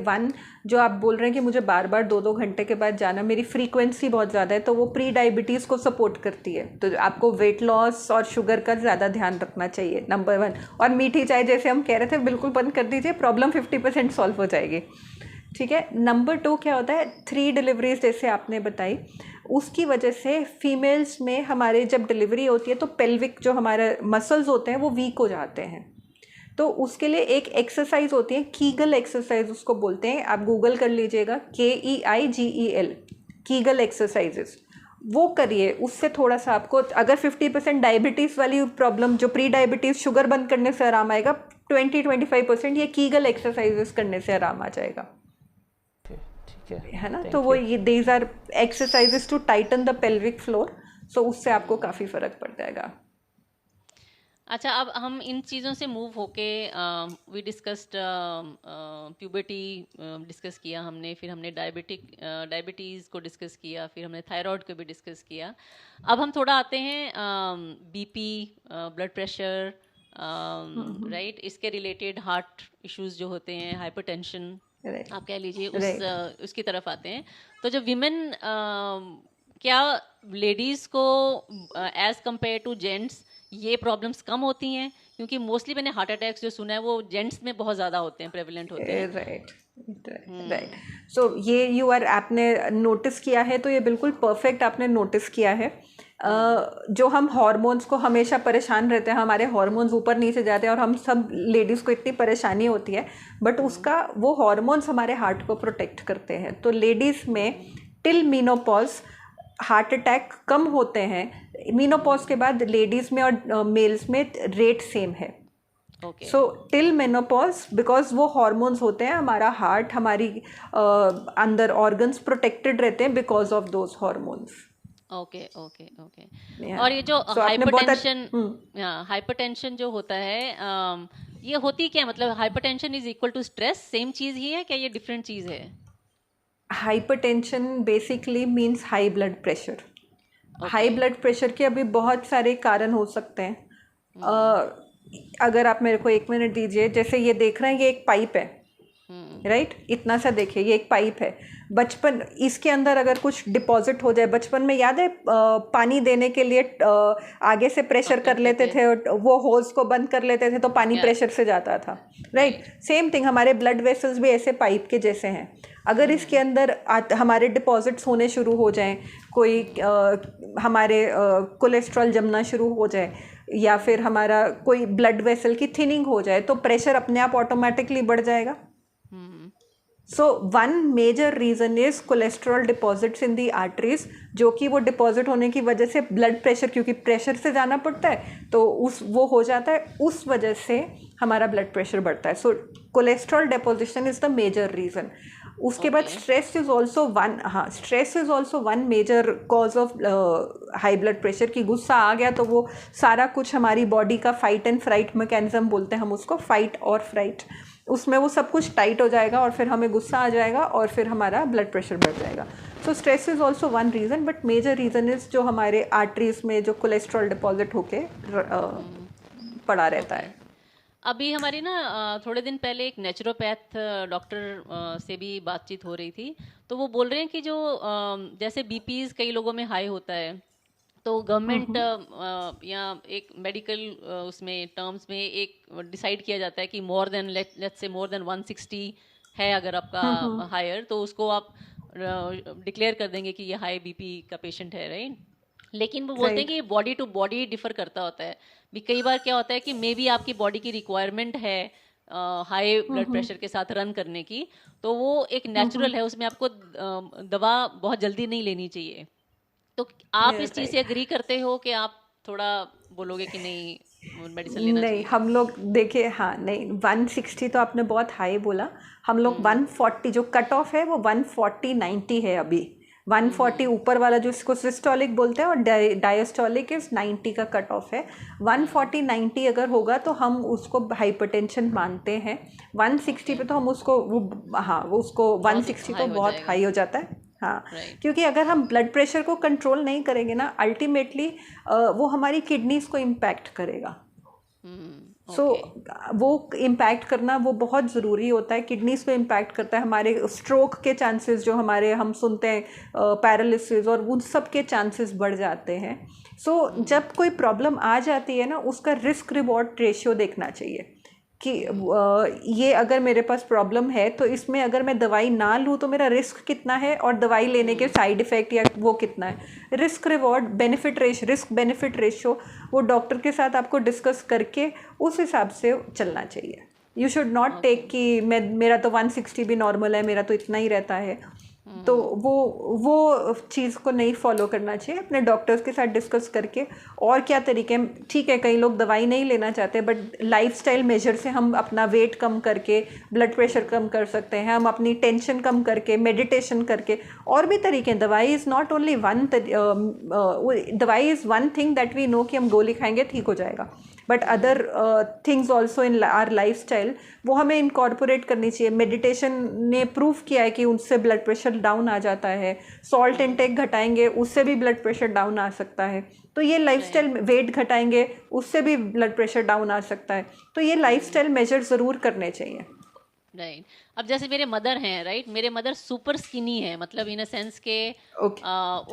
जो आप बोल रहे हैं कि मुझे बार बार 2-2 घंटे के बाद जाना, मेरी फ्रीक्वेंसी बहुत ज़्यादा है, तो वो प्री डायबिटीज़ को सपोर्ट करती है। तो आपको वेट लॉस और शुगर का ज़्यादा ध्यान रखना चाहिए, नंबर 1। और मीठी चाय जैसे हम कह रहे थे बिल्कुल बंद कर दीजिए, प्रॉब्लम 50% सॉल्व हो जाएगी। ठीक है। नंबर 2 क्या होता है, 3 डिलीवरीज जैसे आपने बताई, उसकी वजह से फीमेल्स में हमारे जब डिलीवरी होती है तो पेल्विक जो हमारे मसल्स होते हैं वो वीक हो जाते हैं। तो उसके लिए एक एक्सरसाइज होती है, कीगल एक्सरसाइज उसको बोलते हैं, आप गूगल कर लीजिएगा, KEIGEL, कीगल एक्सरसाइजेस। वो करिए, उससे थोड़ा सा आपको, अगर 50% डायबिटीज़ वाली प्रॉब्लम, जो प्री डायबिटीज़ शुगर बंद करने से आराम आएगा, 20-25% ये कीगल एक्सरसाइजेस करने से आराम आ जाएगा, है ना। तो वो ये these are exercises to tighten the pelvic floor, so उससे आपको काफ़ी फ़र्क पड़ जाएगा। अच्छा, अब हम इन चीज़ों से मूव होके वी डिस्कस्ड प्यूबर्टी डिस्कस किया हमने, फिर हमने डायबिटीज़ को डिस्कस किया, फिर हमने थायराइड को भी डिस्कस किया। अब हम थोड़ा आते हैं BP, ब्लड प्रेशर, राइट, इसके रिलेटेड हार्ट इश्यूज जो होते हैं, हाइपरटेंशन आप कह लीजिए, उसकी तरफ आते हैं। तो जो विमेन, क्या लेडीज़ को एज कंपेयर टू जेंट्स ये प्रॉब्लम्स कम होती हैं? क्योंकि मोस्टली मैंने हार्ट अटैक्स जो सुना है वो जेंट्स में बहुत ज़्यादा होते हैं, प्रेवलेंट होते हैं। राइट। सो ये आपने नोटिस किया है, तो ये बिल्कुल परफेक्ट आपने नोटिस किया है। जो हम हार्मोन्स को हमेशा परेशान रहते हैं, हमारे हार्मोन्स ऊपर नीचे जाते हैं और हम सब लेडीज़ को इतनी परेशानी होती है, बट उसका वो हार्मोन्स हमारे हार्ट को प्रोटेक्ट करते हैं। तो लेडीज़ में टिल मीनोपॉज हार्ट अटैक कम होते हैं। मीनोपॉज के बाद लेडीज़ में और मेल्स में रेट सेम है। सो टिल मेनोपॉज, बिकॉज वो हार्मोन्स होते हैं, हमारा हार्ट, हमारी अंदर ऑर्गन्स प्रोटेक्टेड रहते हैं because of those hormones. Okay. और ये जो हाइपरटेंशन जो होता है, ये होती क्या, मतलब hypertension is equal to stress, same चीज़ ही है क्या, ये डिफरेंट चीज़ है? Hypertension basically means high blood pressure. High blood pressure के अभी बहुत सारे कारण हो सकते हैं। अगर आप मेरे को 1 मिनट दीजिए, जैसे ये देख रहे हैं, ये एक पाइप है, राइट, इतना सा देखिए, ये एक पाइप है। बचपन, इसके अंदर अगर कुछ डिपॉजिट हो जाए, बचपन में याद है पानी देने के लिए आगे से प्रेशर कर लेते थे, वो होज को बंद कर लेते थे तो पानी प्रेशर से जाता था, राइट। सेम थिंग, हमारे ब्लड वेसल्स भी ऐसे पाइप के जैसे हैं। अगर इसके अंदर हमारे डिपॉजिट्स होने शुरू हो जाएं, कोई हमारे कोलेस्ट्रॉल जमना शुरू हो जाए, या फिर हमारा कोई ब्लड वेसल की थिनिंग हो जाए, तो प्रेशर अपने आप ऑटोमेटिकली बढ़ जाएगा। So one major reason is cholesterol deposits in the arteries, जो कि वो डिपॉजिट होने की वजह से ब्लड प्रेशर, क्योंकि प्रेशर से जाना पड़ता है, तो वो हो जाता है, उस वजह से हमारा ब्लड प्रेशर बढ़ता है। So cholesterol deposition is the major reason. उसके बाद stress is also one major cause of high blood pressure. की गुस्सा आ गया तो वो सारा कुछ हमारी बॉडी का फाइट एंड फ्राइट मैकेनिज्म बोलते हैं हम उसको, फाइट और फ्राइट, उसमें वो सब कुछ टाइट हो जाएगा और फिर हमें गुस्सा आ जाएगा और फिर हमारा ब्लड प्रेशर बढ़ जाएगा। So stress is also one reason, but major reason is जो हमारे आर्टरीज में जो कोलेस्ट्रॉल डिपॉजिट होके पड़ा रहता है। अभी हमारी ना थोड़े दिन पहले एक नेचुरोपैथ डॉक्टर से भी बातचीत हो रही थी, तो वो बोल रहे हैं कि जो जैसे बीपीज कई लोगों में हाई होता है, तो गवर्नमेंट या एक मेडिकल उसमें टर्म्स में एक डिसाइड किया जाता है कि more than let's say more than 160 है अगर आपका हायर, तो उसको आप डिक्लेयर कर देंगे कि ये हाई बीपी का पेशेंट है, राइट। लेकिन वो बोलते हैं कि बॉडी टू बॉडी डिफर करता होता है भी। कई बार क्या होता है कि मे बी आपकी बॉडी की रिक्वायरमेंट है हाई ब्लड प्रेशर के साथ रन करने की, तो वो एक नेचुरल है, उसमें आपको दवा बहुत जल्दी नहीं लेनी चाहिए। तो आप इस चीज़ से एग्री करते हो कि आप थोड़ा बोलोगे कि नहीं मेडिसिन लेना चाहिए? नहीं, हम लोग देखिए, हाँ नहीं, 160 तो आपने बहुत हाई बोला। हम लोग 140 जो कट ऑफ है वो 140-90 है अभी, 140 ऊपर वाला जो इसको सिस्टोलिक बोलते हैं, और डायस्टोलिक इज 90 का कट ऑफ है। 140 90 अगर होगा तो हम उसको हाइपरटेंशन मानते हैं। 160 पे तो हम उसको वो उसको 160 तो बहुत हाई हो जाता है। हाँ, क्योंकि अगर हम ब्लड प्रेशर को कंट्रोल नहीं करेंगे ना, अल्टीमेटली वो हमारी किडनीज को इम्पैक्ट करेगा। वो इम्पैक्ट करना वो बहुत ज़रूरी होता है, किडनीज को इम्पैक्ट करता है, हमारे स्ट्रोक के चांसेस जो हमारे हम सुनते हैं पैरालिसिस और उन सब के चांसेस बढ़ जाते हैं। जब कोई प्रॉब्लम आ जाती है ना, उसका रिस्क रिवॉर्ड रेशियो देखना चाहिए कि ये अगर मेरे पास प्रॉब्लम है तो इसमें अगर मैं दवाई ना लूँ तो मेरा रिस्क कितना है, और दवाई लेने के साइड इफ़ेक्ट या वो कितना है। Risk reward benefit ratio, risk benefit ratio वो डॉक्टर के साथ आपको डिस्कस करके उस हिसाब से चलना चाहिए। यू शुड नॉट टेक कि मेरा तो 160 भी नॉर्मल है, मेरा तो इतना ही रहता है, तो वो चीज़ को नहीं फॉलो करना चाहिए। अपने डॉक्टर्स के साथ डिस्कस करके और क्या तरीके, ठीक है कई लोग दवाई नहीं लेना चाहते, बट लाइफस्टाइल मेजर से हम अपना वेट कम करके ब्लड प्रेशर कम कर सकते हैं, हम अपनी टेंशन कम करके, मेडिटेशन करके, और भी तरीके हैं। दवाई इज़ नॉट ओनली वन, दवाई is one thing that we know कि हम गोली खाएंगे ठीक हो जाएगा, but other things also in our lifestyle वो हमें इनकॉर्पोरेट करनी चाहिए। मेडिटेशन ने प्रूव किया है कि उससे ब्लड प्रेशर डाउन आ जाता है, सॉल्ट इंटेक घटाएंगे उससे भी ब्लड प्रेशर डाउन आ सकता है, तो ये लाइफस्टाइल, वेट घटाएंगे उससे भी ब्लड प्रेशर डाउन आ सकता है, तो ये लाइफस्टाइल मेजर ज़रूर करने चाहिए। राइट। अब जैसे मेरे मदर हैं, राइट, मेरे मदर सुपर स्किनी है, मतलब इन अ सेंस के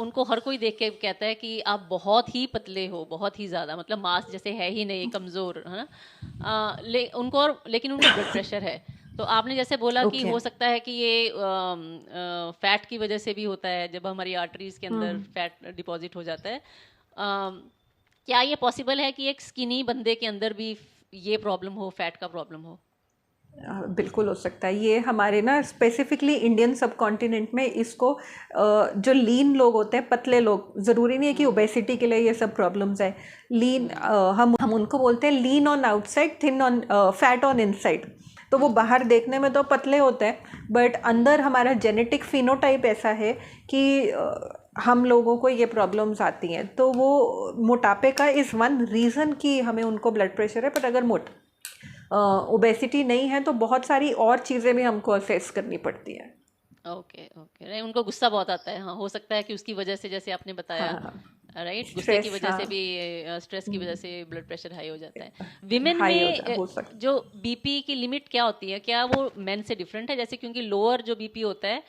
उनको हर कोई देख के कहता है कि आप बहुत ही पतले हो, बहुत ही ज़्यादा, मतलब मांस जैसे है ही नहीं, कमज़ोर है ना। लेकिन उनको ब्लड प्रेशर है। तो आपने जैसे बोला कि हो सकता है कि ये फैट की वजह से भी होता है, जब हमारी आर्टरीज के अंदर फैट डिपॉजिट हो जाता है। क्या ये पॉसिबल है कि एक स्किनी बंदे के अंदर भी ये प्रॉब्लम हो, फैट का प्रॉब्लम हो? बिल्कुल हो सकता है। ये हमारे ना स्पेसिफिकली इंडियन सब कॉन्टिनेंट में इसको जो लीन लोग होते हैं, पतले लोग, ज़रूरी नहीं है कि ओबेसिटी के लिए ये सब प्रॉब्लम्स है। लीन हम उनको बोलते हैं lean on outside, thin on, fat on inside. तो वो बाहर देखने में तो पतले होते हैं, बट अंदर हमारा जेनेटिक फिनोटाइप ऐसा है कि हम लोगों को ये प्रॉब्लम्स आती हैं। तो वो मोटापे का इज़ वन रीज़न कि हमें उनको ब्लड प्रेशर है, बट अगर ओबेसिटी नहीं है तो बहुत सारी और चीज़ें भी हमको फेस करनी पड़ती हैं। Okay okay, right. उनको गुस्सा बहुत आता है, हाँ, हो सकता है कि उसकी वजह से, जैसे आपने बताया, राइट, गुस्से की वजह से भी, स्ट्रेस की वजह से ब्लड प्रेशर हाई हो जाता है। विमेन में जो बीपी की लिमिट क्या होती है, क्या वो मेन से डिफरेंट है? जैसे क्योंकि लोअर जो बीपी होता है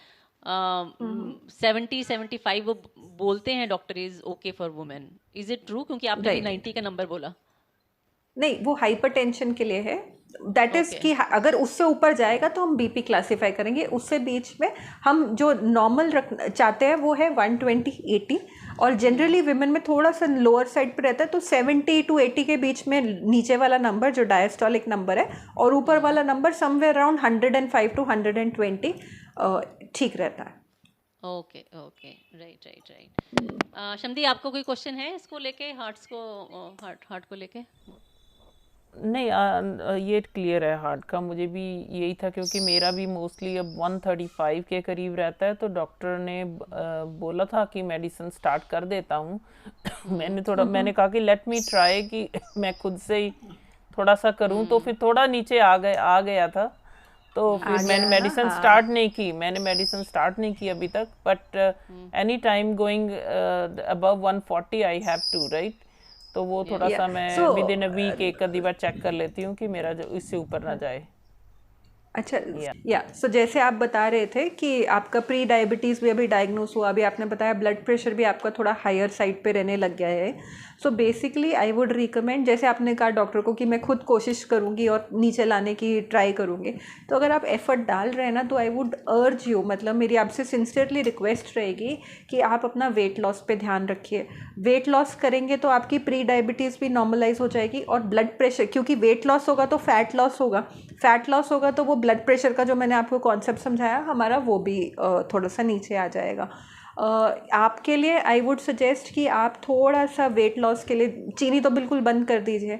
70-75 वो बोलते हैं doctor is okay for women. Is it true? क्योंकि आपने 90 का नंबर बोला। नहीं, वो हाइपरटेंशन के लिए है। दैट इज़ कि अगर उससे ऊपर जाएगा तो हम बीपी क्लासीफाई करेंगे। उससे बीच में हम जो नॉर्मल चाहते हैं वो है 120-80, और जनरली विमेन में थोड़ा सा लोअर साइड पे रहता है, तो 70-80 के बीच में नीचे वाला नंबर जो डायस्टोलिक नंबर है, और ऊपर वाला नंबर समवेयर अराउंड 105-120 ठीक रहता है। Okay okay, right right right. शम्दी, आपको कोई क्वेश्चन है इसको लेके, हार्ट को लेके? नहीं, ये क्लियर है हार्ट का। मुझे भी यही था, क्योंकि मेरा भी मोस्टली अब 135 के करीब रहता है, तो डॉक्टर ने बोला था कि मेडिसिन स्टार्ट कर देता हूँ। मैंने कहा कि लेट मी ट्राई, कि मैं खुद से ही थोड़ा सा करूँ, तो फिर थोड़ा नीचे आ गया था, तो फिर मैंने मेडिसिन स्टार्ट नहीं की अभी तक, but any time going above 140 I have to, right. तो वो थोड़ा सा मैं विद इन अ वीक एक आधी बार चेक कर लेती हूँ कि मेरा जो इससे ऊपर ना जाए। अच्छा, सो जैसे आप बता रहे थे कि आपका प्री डायबिटीज़ भी अभी डायग्नोस हुआ, अभी आपने बताया ब्लड प्रेशर भी आपका थोड़ा हायर साइड पे रहने लग गया है। So basically I would recommend, जैसे आपने कहा डॉक्टर को कि मैं खुद कोशिश करूँगी और नीचे लाने की ट्राई करूँगी, तो अगर आप एफर्ट डाल रहे हैं ना, तो आई वुड अर्ज यू, मतलब मेरी आपसे सिंसियरली रिक्वेस्ट रहेगी कि आप अपना वेट लॉस पे ध्यान रखिए। वेट लॉस करेंगे तो आपकी प्री डायबिटीज़ भी नॉर्मलाइज हो जाएगी, और ब्लड प्रेशर, क्योंकि वेट लॉस होगा तो फैट लॉस होगा, तो वो ब्लड प्रेशर का जो मैंने आपको कॉन्सेप्ट समझाया हमारा, वो भी थोड़ा सा नीचे आ जाएगा। आपके लिए आई वुड सजेस्ट कि आप थोड़ा सा वेट लॉस के लिए चीनी तो बिल्कुल बंद कर दीजिए,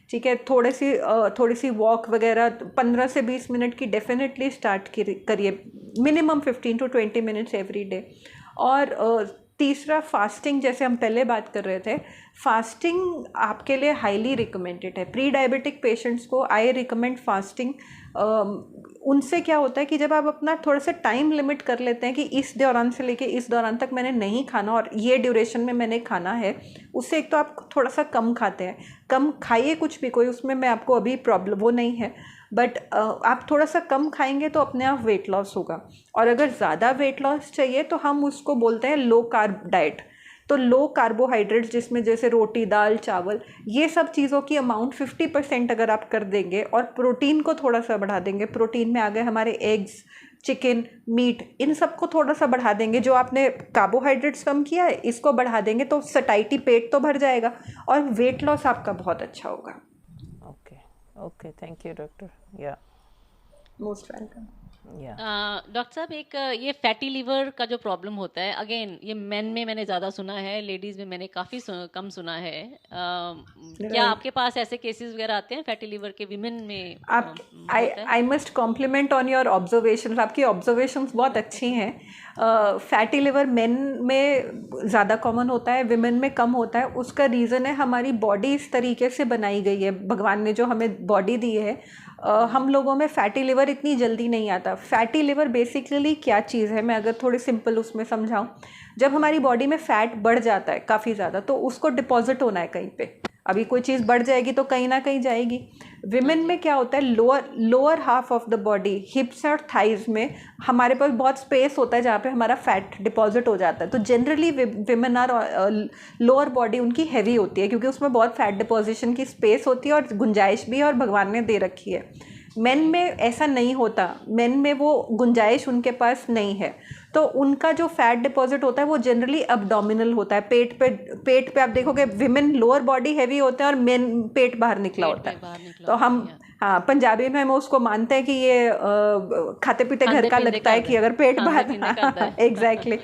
ठीक है। थोड़ी सी वॉक वगैरह 15 से 20 मिनट की डेफिनेटली स्टार्ट करिए, minimum 15 to 20 minutes every day. और तीसरा फास्टिंग, जैसे हम पहले बात कर रहे थे, फास्टिंग आपके लिए हाईली रिकमेंडेड है। प्री डायबिटिक पेशेंट्स को आई रिकमेंड फास्टिंग। उनसे क्या होता है कि जब आप अपना थोड़ा सा टाइम लिमिट कर लेते हैं कि इस दौरान से लेके इस दौरान तक मैंने नहीं खाना और ये ड्यूरेशन में मैंने खाना है, उससे एक तो आप थोड़ा सा कम खाते हैं। कम खाइए कुछ भी, कोई उसमें मैं आपको अभी प्रॉब्लम वो नहीं है, बट आप थोड़ा सा कम खाएंगे तो अपने आप वेट लॉस होगा। और अगर ज़्यादा वेट लॉस चाहिए तो हम उसको बोलते हैं लो कार्ब डाइट। तो लो कार्बोहाइड्रेट्स, जिसमें जैसे रोटी, दाल, चावल, ये सब चीज़ों की अमाउंट 50% अगर आप कर देंगे और प्रोटीन को थोड़ा सा बढ़ा देंगे, प्रोटीन में आ गए हमारे एग्स, चिकन, मीट, इन सब को थोड़ा सा बढ़ा देंगे। जो आपने कार्बोहाइड्रेट्स कम किया है इसको बढ़ा देंगे तो सटाइटी, पेट तो भर जाएगा और वेट लॉस आपका बहुत अच्छा होगा। Okay, thank you doctor. या मोस्ट वेलकम। डॉक्टर साहब, एक ये फैटी लीवर का जो प्रॉब्लम होता है, अगेन ये मेन में मैंने ज़्यादा सुना है, लेडीज़ में मैंने काफ़ी कम सुना है। क्या आपके पास ऐसे केसेस वगैरह आते हैं फैटी लीवर के विमेन में? आप I must compliment on your observations. आपकी ऑब्जर्वेशंस बहुत अच्छी हैं। फैटी लिवर मेन में ज़्यादा कॉमन होता है, विमेन में कम होता है। उसका रीज़न है हमारी बॉडी इस तरीके से बनाई गई है, भगवान ने जो हमें बॉडी दी है, हम लोगों में फैटी लिवर इतनी जल्दी नहीं आता। फैटी लिवर बेसिकली क्या चीज़ है, मैं अगर थोड़ी सिंपल उसमें समझाऊं, जब हमारी बॉडी में फ़ैट बढ़ जाता है काफ़ी ज़्यादा तो उसको डिपॉजिट होना है कहीं पे। अभी कोई चीज़ बढ़ जाएगी तो कहीं ना कहीं जाएगी। विमेन में क्या होता है, lower half of the body, हिप्स और थाइज में हमारे पास बहुत स्पेस होता है जहाँ पे हमारा फैट डिपॉजिट हो जाता है। तो generally women are lower body उनकी हैवी होती है क्योंकि उसमें बहुत फैट डिपॉजिशन की स्पेस होती है और गुंजाइश भी है और भगवान ने दे रखी है। मेन में ऐसा नहीं होता, मेन में वो गुंजाइश उनके पास नहीं है, तो उनका जो फैट डिपॉजिट होता है वो जनरली अब्डोमिनल होता है। पेट पे आप देखोगे विमेन लोअर बॉडी हैवी होते हैं और मेन पेट बाहर निकला होता है। तो हम हाँ पंजाबी में हम उसको मानते हैं कि ये खाते पीते घर का लगता है कि अगर पेट बाहर एग्जैक्टली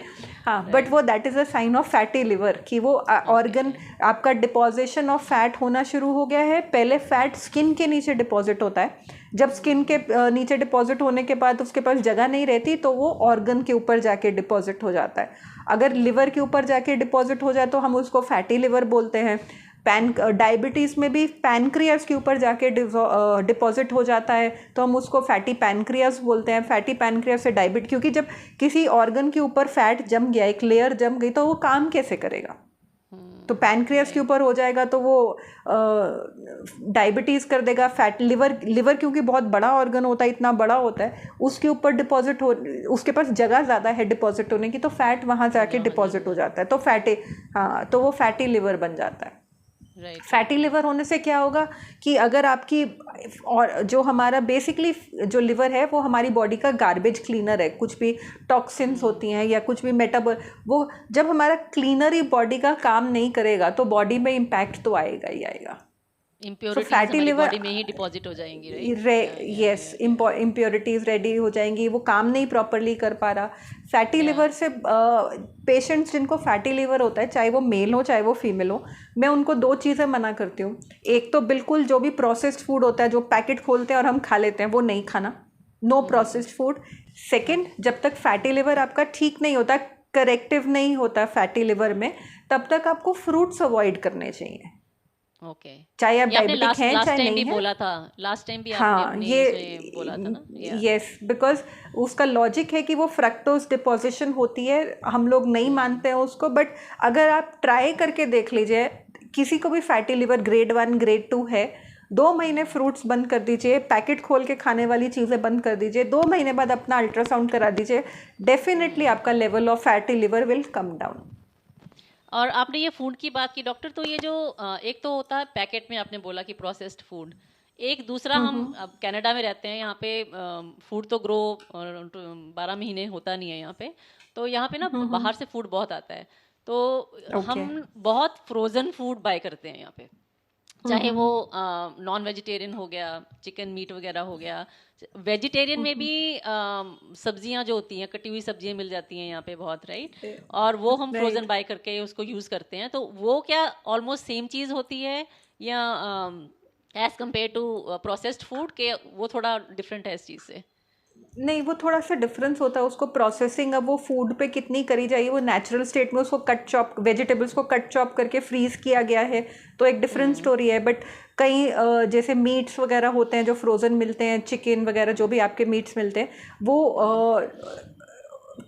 हाँ, बट वो that is a sign of fatty liver कि वो ऑर्गन आपका डिपॉजिशन ऑफ फैट होना शुरू हो गया है। पहले फैट स्किन के नीचे डिपॉजिट होता है, जब स्किन के नीचे डिपॉजिट होने के बाद उसके पास जगह नहीं रहती तो वो ऑर्गन के ऊपर जाके डिपॉजिट हो जाता है। अगर लिवर के ऊपर जाके डिपॉजिट हो जाए तो हम उसको फैटी लिवर बोलते हैं। डायबिटीज़ में भी पैनक्रियास के ऊपर जाके डिपॉजिट हो जाता है तो हम उसको फैटी पैनक्रियास बोलते हैं। फैटी पैनक्रियास से डायबिटीज, क्योंकि जब किसी ऑर्गन के ऊपर फैट जम गया, एक लेयर जम गई, तो वो काम कैसे करेगा? तो पैनक्रियास के ऊपर हो जाएगा तो वो डायबिटीज़ कर देगा। फैट लिवर क्योंकि बहुत बड़ा ऑर्गन होता है, इतना बड़ा होता है, उसके ऊपर डिपॉजिट हो, उसके पास जगह ज़्यादा है डिपॉजिट होने की, तो फैट वहाँ जाके डिपॉजिट हो जाता है, तो तो वो फैटी लिवर बन जाता है। फैटी लिवर होने से क्या होगा कि अगर आपकी और जो हमारा बेसिकली जो लिवर है वो हमारी बॉडी का गार्बेज क्लीनर है, कुछ भी टॉक्सिन्स होती हैं या कुछ भी वो जब हमारा क्लीनर ही बॉडी का काम नहीं करेगा तो बॉडी में इम्पैक्ट तो आएगा ही आएगा। फैटी लिवर बॉडी में ही डिपॉजिट हो जाएंगी, यस, इम्प्योरिटीज रेडी हो जाएंगी, वो काम नहीं प्रॉपरली कर पा रहा। फैटी लिवर से पेशेंट्स जिनको फैटी लिवर होता है, चाहे वो मेल हो चाहे वो फीमेल हो, मैं उनको दो चीज़ें मना करती हूँ। एक तो बिल्कुल जो भी प्रोसेस्ड फूड होता है, जो पैकेट खोलते हैं और हम खा लेते हैं, वो नहीं खाना, नो प्रोसेस्ड फूड। सेकेंड, जब तक फैटी लिवर आपका ठीक नहीं होता, करेक्टिव नहीं होता फैटी लिवर में, तब तक आपको फ्रूट्स अवॉइड करने चाहिए। ओके, चाहे आप डायबिटिक हैं चाहे नहीं है। बोला था लास्ट टाइम भी हाँ, आपने ये बोला था ना। यस, बिकॉज उसका लॉजिक है कि वो फ्रक्टोज डिपोजिशन होती है, हम लोग नहीं मानते हैं उसको, बट अगर आप ट्राई करके देख लीजिए, किसी को भी फैटी लिवर ग्रेड 1 ग्रेड 2 है, 2 महीने फ्रूट्स बंद कर दीजिए, पैकेट खोल के खाने वाली चीज़ें बंद कर दीजिए, 2 महीने बाद अपना अल्ट्रासाउंड करा दीजिए, डेफिनेटली आपका level of fatty liver will come down. और आपने ये फूड की बात की डॉक्टर, तो ये जो एक तो होता है पैकेट में, आपने बोला कि प्रोसेस्ड फूड, एक दूसरा हम अब कनाडा में रहते हैं, यहाँ पे फूड तो ग्रो 12 महीने होता नहीं है यहाँ पे, तो यहाँ पे ना बाहर से फूड बहुत आता है, तो हम बहुत फ्रोजन फूड बाय करते हैं यहाँ पे, चाहे वो नॉन वेजिटेरियन हो गया, चिकन मीट वगैरह हो गया, वेजिटेरियन में भी सब्जियां जो होती हैं, कटी हुई सब्जियां मिल जाती हैं यहाँ पे बहुत, राइट, और वो हम फ्रोजन बाय करके उसको यूज़ करते हैं, तो वो क्या ऑलमोस्ट सेम चीज़ होती है या as compare to processed food के वो थोड़ा डिफरेंट है इस चीज़ से? नहीं, वो थोड़ा सा डिफरेंस होता है, उसको प्रोसेसिंग अब वो फूड पे कितनी करी जाएगी, वो नेचुरल स्टेट में उसको कट चॉप, वेजिटेबल्स को कट चॉप करके फ्रीज किया गया है तो एक डिफरेंट स्टोरी है। बट कई जैसे मीट्स वगैरह होते हैं जो फ्रोज़न मिलते हैं, चिकन वगैरह जो भी आपके मीट्स मिलते हैं, वो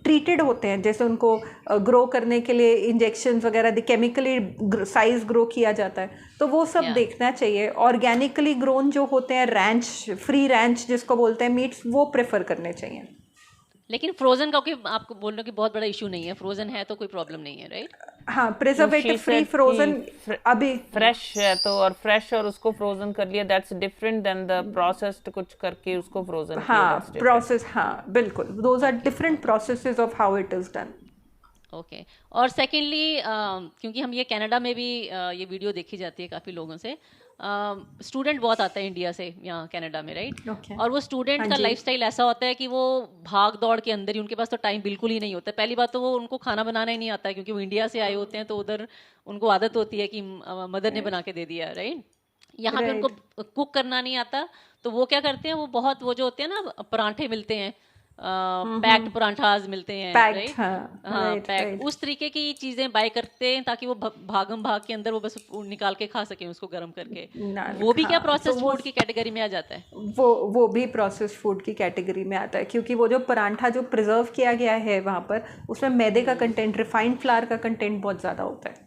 ट्रीटेड होते हैं, जैसे उनको ग्रो करने के लिए इंजेक्शन वगैरह केमिकली साइज ग्रो किया जाता है, तो वो सब देखना चाहिए। ऑर्गेनिकली ग्रोन जो होते हैं, रैंच, फ्री रैंच जिसको बोलते हैं मीट्स, वो प्रेफर करने चाहिए। लेकिन फ्रोजन का कि आपको बोल रहे हो कि बहुत बड़ा इशू नहीं है, फ्रोजन है तो कोई प्रॉब्लम नहीं है, राइट? हाँ, प्रिजर्वेटिव फ्री फ्रोजन अभी फ्रेश है तो, और फ्रेश और उसको फ्रोजन कर लिया, that's different than the processed कुछ करके उसको फ्रोजन किया। हाँ, प्रोसेस, हाँ बिल्कुल, those are different processes of how it is done. Okay. और सेकेंडली, क्योंकि हम ये कनाडा में भी ये वीडियो देखी जाती है काफ़ी लोगों से, स्टूडेंट बहुत आता है इंडिया से यहाँ कनाडा में, राइट? और वो स्टूडेंट का लाइफस्टाइल ऐसा होता है कि वो भाग दौड़ के अंदर ही, उनके पास तो टाइम बिल्कुल ही नहीं होता। पहली बात तो वो, उनको खाना बनाना ही नहीं आता है, क्योंकि वो इंडिया से आए होते हैं, तो उधर उनको आदत होती है कि मदर ने बना के दे दिया, राइट? यहाँ पे उनको कुक करना नहीं आता, तो वो क्या करते हैं, वो बहुत, वो जो होते हैं ना परांठे मिलते हैं, पैक्ड परांठाज मिलते हैं, राइट? हाँ, पैक्ड, उस तरीके की चीजें बाय करते हैं ताकि वो भागम भाग के अंदर वो बस निकाल के खा सके उसको गर्म करके। वो भी क्या प्रोसेस फूड की कैटेगरी में आ जाता है? वो भी प्रोसेस फूड की कैटेगरी में आता है, क्योंकि वो जो परांठा जो प्रिजर्व किया गया है वहाँ पर, उसमें मैदे का कंटेंट, रिफाइंड फ्लावर का कंटेंट बहुत ज़्यादा होता है,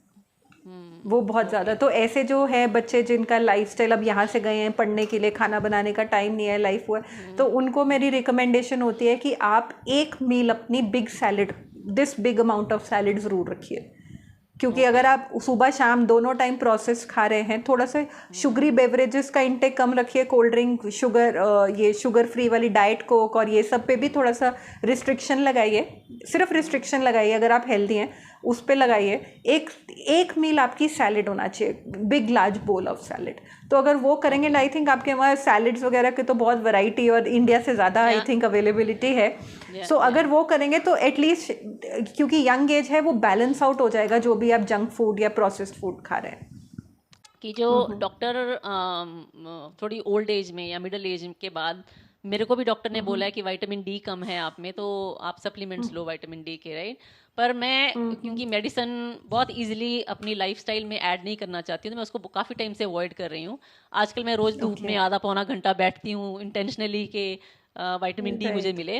वो बहुत ज़्यादा। तो ऐसे जो है बच्चे जिनका लाइफस्टाइल, अब यहाँ से गए हैं पढ़ने के लिए, खाना बनाने का टाइम नहीं है, लाइफ हुआ, तो उनको मेरी रिकमेंडेशन होती है कि आप एक मील अपनी big salad, this big amount of salad ज़रूर रखिए, क्योंकि अगर आप सुबह शाम दोनों टाइम प्रोसेस खा रहे हैं, थोड़ा सा शुगरी बेवरेजेस का इंटेक कम रखिए, कोल्ड ड्रिंक, शुगर, ये शुगर फ्री वाली डाइट कोक और ये सब पे भी थोड़ा सा रिस्ट्रिक्शन लगाइए, सिर्फ रिस्ट्रिक्शन लगाइए, अगर आप हेल्दी हैं उस पे लगाइए। एक मील आपकी सैलेड होना चाहिए, big large bowl of salad. तो अगर वो करेंगे, आई थिंक आपके वहाँ सैलेड्स वगैरह की तो बहुत वैरायटी और इंडिया से ज़्यादा आई थिंक अवेलेबिलिटी है। सो अगर वो करेंगे तो एटलीस्ट, क्योंकि यंग एज है, वो बैलेंस आउट हो जाएगा जो भी आप जंक फूड या प्रोसेस्ड फूड खा रहे हैं। कि जो डॉक्टर थोड़ी ओल्ड एज में या मिडिल एज के बाद, मेरे को भी डॉक्टर ने बोला है कि विटामिन डी कम है आप में, तो आप सप्लीमेंट्स लो विटामिन डी के, राइट? पर मैं क्योंकि मेडिसिन बहुत इजीली अपनी लाइफस्टाइल में ऐड नहीं करना चाहती हूँ, तो मैं उसको काफ़ी टाइम से अवॉइड कर रही हूँ। आजकल मैं रोज़ धूप में आधा पौना घंटा बैठती हूँ इंटेंशनली कि विटामिन डी मुझे मिले।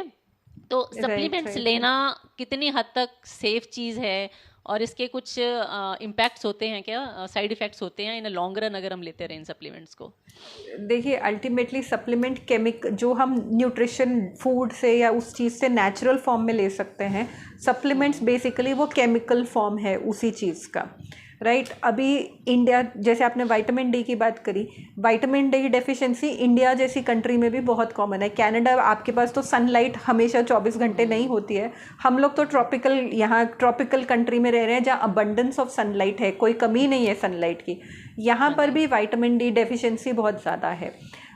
तो सप्लीमेंट्स लेना कितनी हद तक सेफ चीज़ है, और इसके कुछ इम्पैक्ट्स होते हैं क्या, साइड इफ़ेक्ट्स होते हैं इन लॉन्ग रन अगर हम लेते रहें इन सप्लीमेंट्स को? देखिए, अल्टीमेटली सप्लीमेंट जो हम न्यूट्रिशन फूड से या उस चीज़ से नेचुरल फॉर्म में ले सकते हैं, सप्लीमेंट्स बेसिकली वो केमिकल फॉर्म है उसी चीज़ का, राइट? अभी इंडिया, जैसे आपने विटामिन डी की बात करी, विटामिन डी डेफिशिएंसी इंडिया जैसी कंट्री में भी बहुत कॉमन है। कनाडा, आपके पास तो सनलाइट हमेशा 24 घंटे नहीं होती है, हम लोग तो यहाँ ट्रॉपिकल कंट्री में रह रहे हैं जहाँ अबंडेंस ऑफ सनलाइट है, कोई कमी नहीं है सनलाइट की। यहाँ पर भी विटामिन डी डेफिशिएंसी बहुत ज़्यादा है।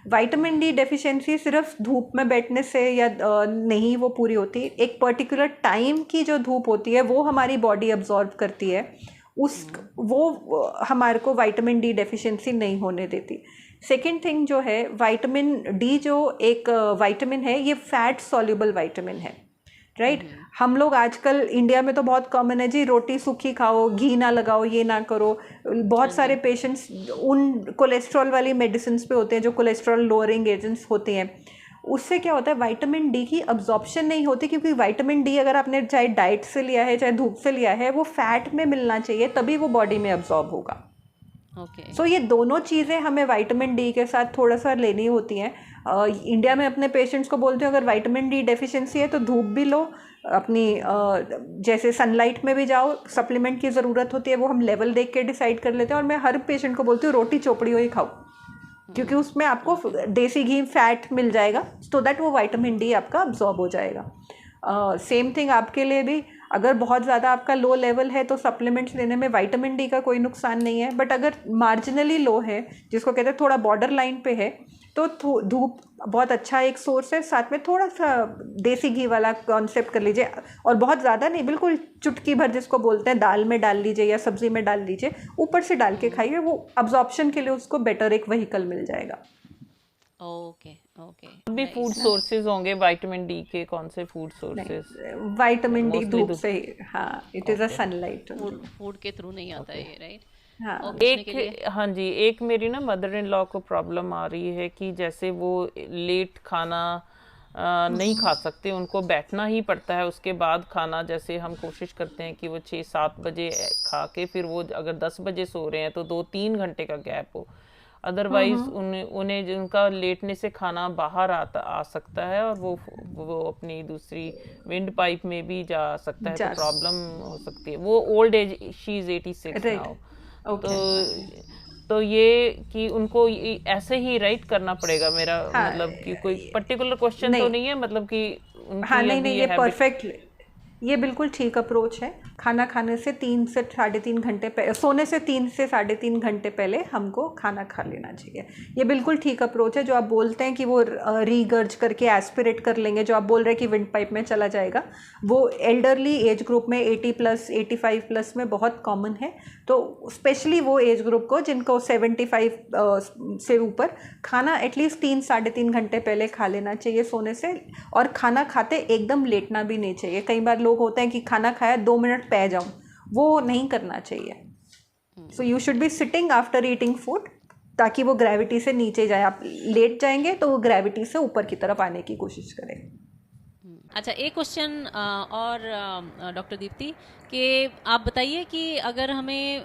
विटामिन डी डेफिशिएंसी सिर्फ धूप में बैठने से या नहीं वो पूरी होती, एक पर्टिकुलर टाइम की जो धूप होती है वो हमारी बॉडी अब्जॉर्व करती है, वो हमारे को विटामिन डी डेफिशिएंसी नहीं होने देती। सेकेंड थिंग जो है, विटामिन डी जो एक विटामिन है, ये फैट सॉल्युबल विटामिन है, राइट? हम लोग आजकल इंडिया में तो बहुत कॉमन है जी, रोटी सूखी खाओ, घी ना लगाओ, ये ना करो। बहुत सारे पेशेंट्स उन कोलेस्ट्रॉल वाली मेडिसिन पे होते हैं जो कोलेस्ट्रॉल लोअरिंग एजेंट्स होते हैं। उससे क्या होता है, विटामिन डी की अब्जॉर्प्शन नहीं होती, क्योंकि विटामिन डी अगर आपने चाहे डाइट से लिया है चाहे धूप से लिया है, वो फैट में मिलना चाहिए, तभी वो बॉडी में अब्जॉर्ब होगा। सो ये दोनों चीज़ें हमें विटामिन डी के साथ थोड़ा सा लेनी होती हैं। इंडिया में अपने पेशेंट्स को बोलते हैं अगर विटामिन डी डेफिशिएंसी है तो धूप भी लो, अपनी जैसे सनलाइट में भी जाओ, सप्लीमेंट की ज़रूरत होती है वो हम लेवल देख के डिसाइड कर लेते हैं। और मैं हर पेशेंट को बोलती हूँ रोटी चोपड़ी ही खाओ, क्योंकि उसमें आपको देसी घी फैट मिल जाएगा, सो दैट वो विटामिन डी आपका अब्जॉर्ब हो जाएगा। सेम थिंग आपके लिए भी, अगर बहुत ज़्यादा आपका लो लेवल है तो सप्लीमेंट्स लेने में विटामिन डी का कोई नुकसान नहीं है। बट अगर मार्जिनली लो है, जिसको कहते हैं थोड़ा बॉर्डर लाइन पे है, तो धूप बहुत अच्छा एक सोर्स है। साथ में थोड़ा सा देसी घी वाला कॉन्सेप्ट कर लीजिए, और बहुत ज़्यादा नहीं, बिल्कुल चुटकी भर जिसको बोलते हैं, दाल में डाल लीजिए या सब्ज़ी में डाल लीजिए, ऊपर से डाल के खाइए, वो अब्जॉर्प्शन के लिए उसको बेटर एक व्हीकल मिल जाएगा। ओके ओके, भी फूड सोर्सेज होंगे विटामिन डी के, कौन से फूड सोर्सेज? विटामिन डी धूप से ही, हाँ, it is a sunlight. Food के थ्रू नहीं आता है ये, राइट? हाँ, हाँ जी, एक मेरी ना मदर इन लॉ को प्रॉब्लम आ रही है कि जैसे वो लेट खाना नहीं खा सकते, उनको बैठना ही पड़ता है उसके बाद खाना। जैसे हम कोशिश करते हैं कि वो 6-7 बजे खा के फिर वो अगर 10 बजे सो रहे हैं तो 2-3 घंटे का गैप हो, अदरवाइज उन्हें जिनका लेटने से खाना बाहर आ सकता है और वो अपनी दूसरी विंड पाइप में भी जा सकता है, तो प्रॉब्लम हो सकती है। वो old age, she is 86 now. तो ये कि उनको ऐसे ही राइट करना पड़ेगा मेरा, मतलब कि कोई पर्टिकुलर क्वेश्चन तो नहीं है, मतलब कि हाँ, नहीं, ये परफेक्ट, ये बिल्कुल ठीक अप्रोच है। खाना खाने से 3 से 3.5 घंटे पहले, सोने से 3 से 3.5 घंटे पहले हमको खाना खा लेना चाहिए। ये बिल्कुल ठीक अप्रोच है। जो आप बोलते हैं कि वो रीगर्ज करके एस्पिरेट कर लेंगे, जो आप बोल रहे हैं कि विंड पाइप में चला जाएगा, वो एल्डरली एज ग्रुप में 80+, 85+ में बहुत कॉमन है। तो स्पेशली वो एज ग्रुप को जिनको 75 से ऊपर खाना एटलीस्ट 3-3.5 घंटे पहले खा लेना चाहिए सोने से। और खाना खाते एकदम लेटना भी नहीं चाहिए। कई बार लोग होते हैं कि खाना खाया 2 मिनट पै जाऊं, वो नहीं करना चाहिए। So you should be sitting after eating food, ताकि वो ग्रेविटी से नीचे जाए। आप लेट जाएंगे तो वो ग्रेविटी से ऊपर की तरफ आने की कोशिश करें। अच्छा, एक क्वेश्चन और डॉक्टर दीप्ति, कि आप बताइए कि अगर हमें